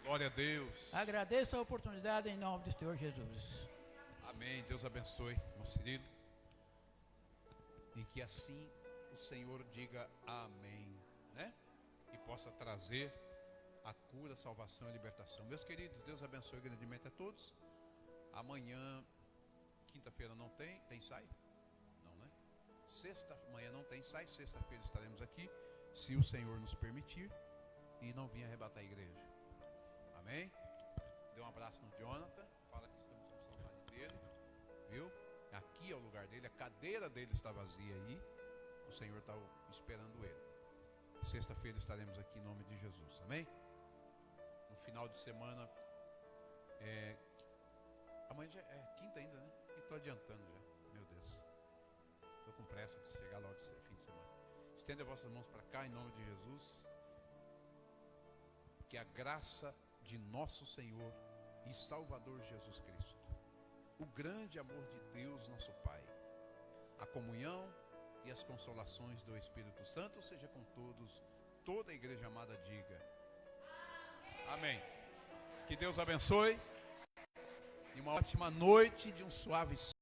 Glória a Deus. Agradeço a oportunidade em nome do Senhor Jesus. Amém. Deus abençoe, irmão Cirilo. E que assim o Senhor diga amém, né? E possa trazer a cura, a salvação e a libertação. Meus queridos, Deus abençoe grandemente a todos. Amanhã, quinta-feira não tem ensaio? Não, né? Manhã não tem ensaio, sexta-feira estaremos aqui, se o Senhor nos permitir, e não vir arrebatar a igreja. Amém? Dê um abraço no Jonathan, fala que estamos com saudade dele, viu? Aqui é o lugar dele, a cadeira dele está vazia aí, o Senhor está esperando ele. Sexta-feira estaremos aqui em nome de Jesus, amém? No final de semana, amanhã já é quinta ainda, né? E estou adiantando já, meu Deus. Estou com pressa de chegar logo de fim de semana. Estenda vossas mãos para cá em nome de Jesus. Que a graça de nosso Senhor e Salvador Jesus Cristo, o grande amor de Deus nosso Pai, a comunhão e as consolações do Espírito Santo seja com todos. Toda a igreja amada diga amém. Que Deus abençoe e uma ótima noite de um suave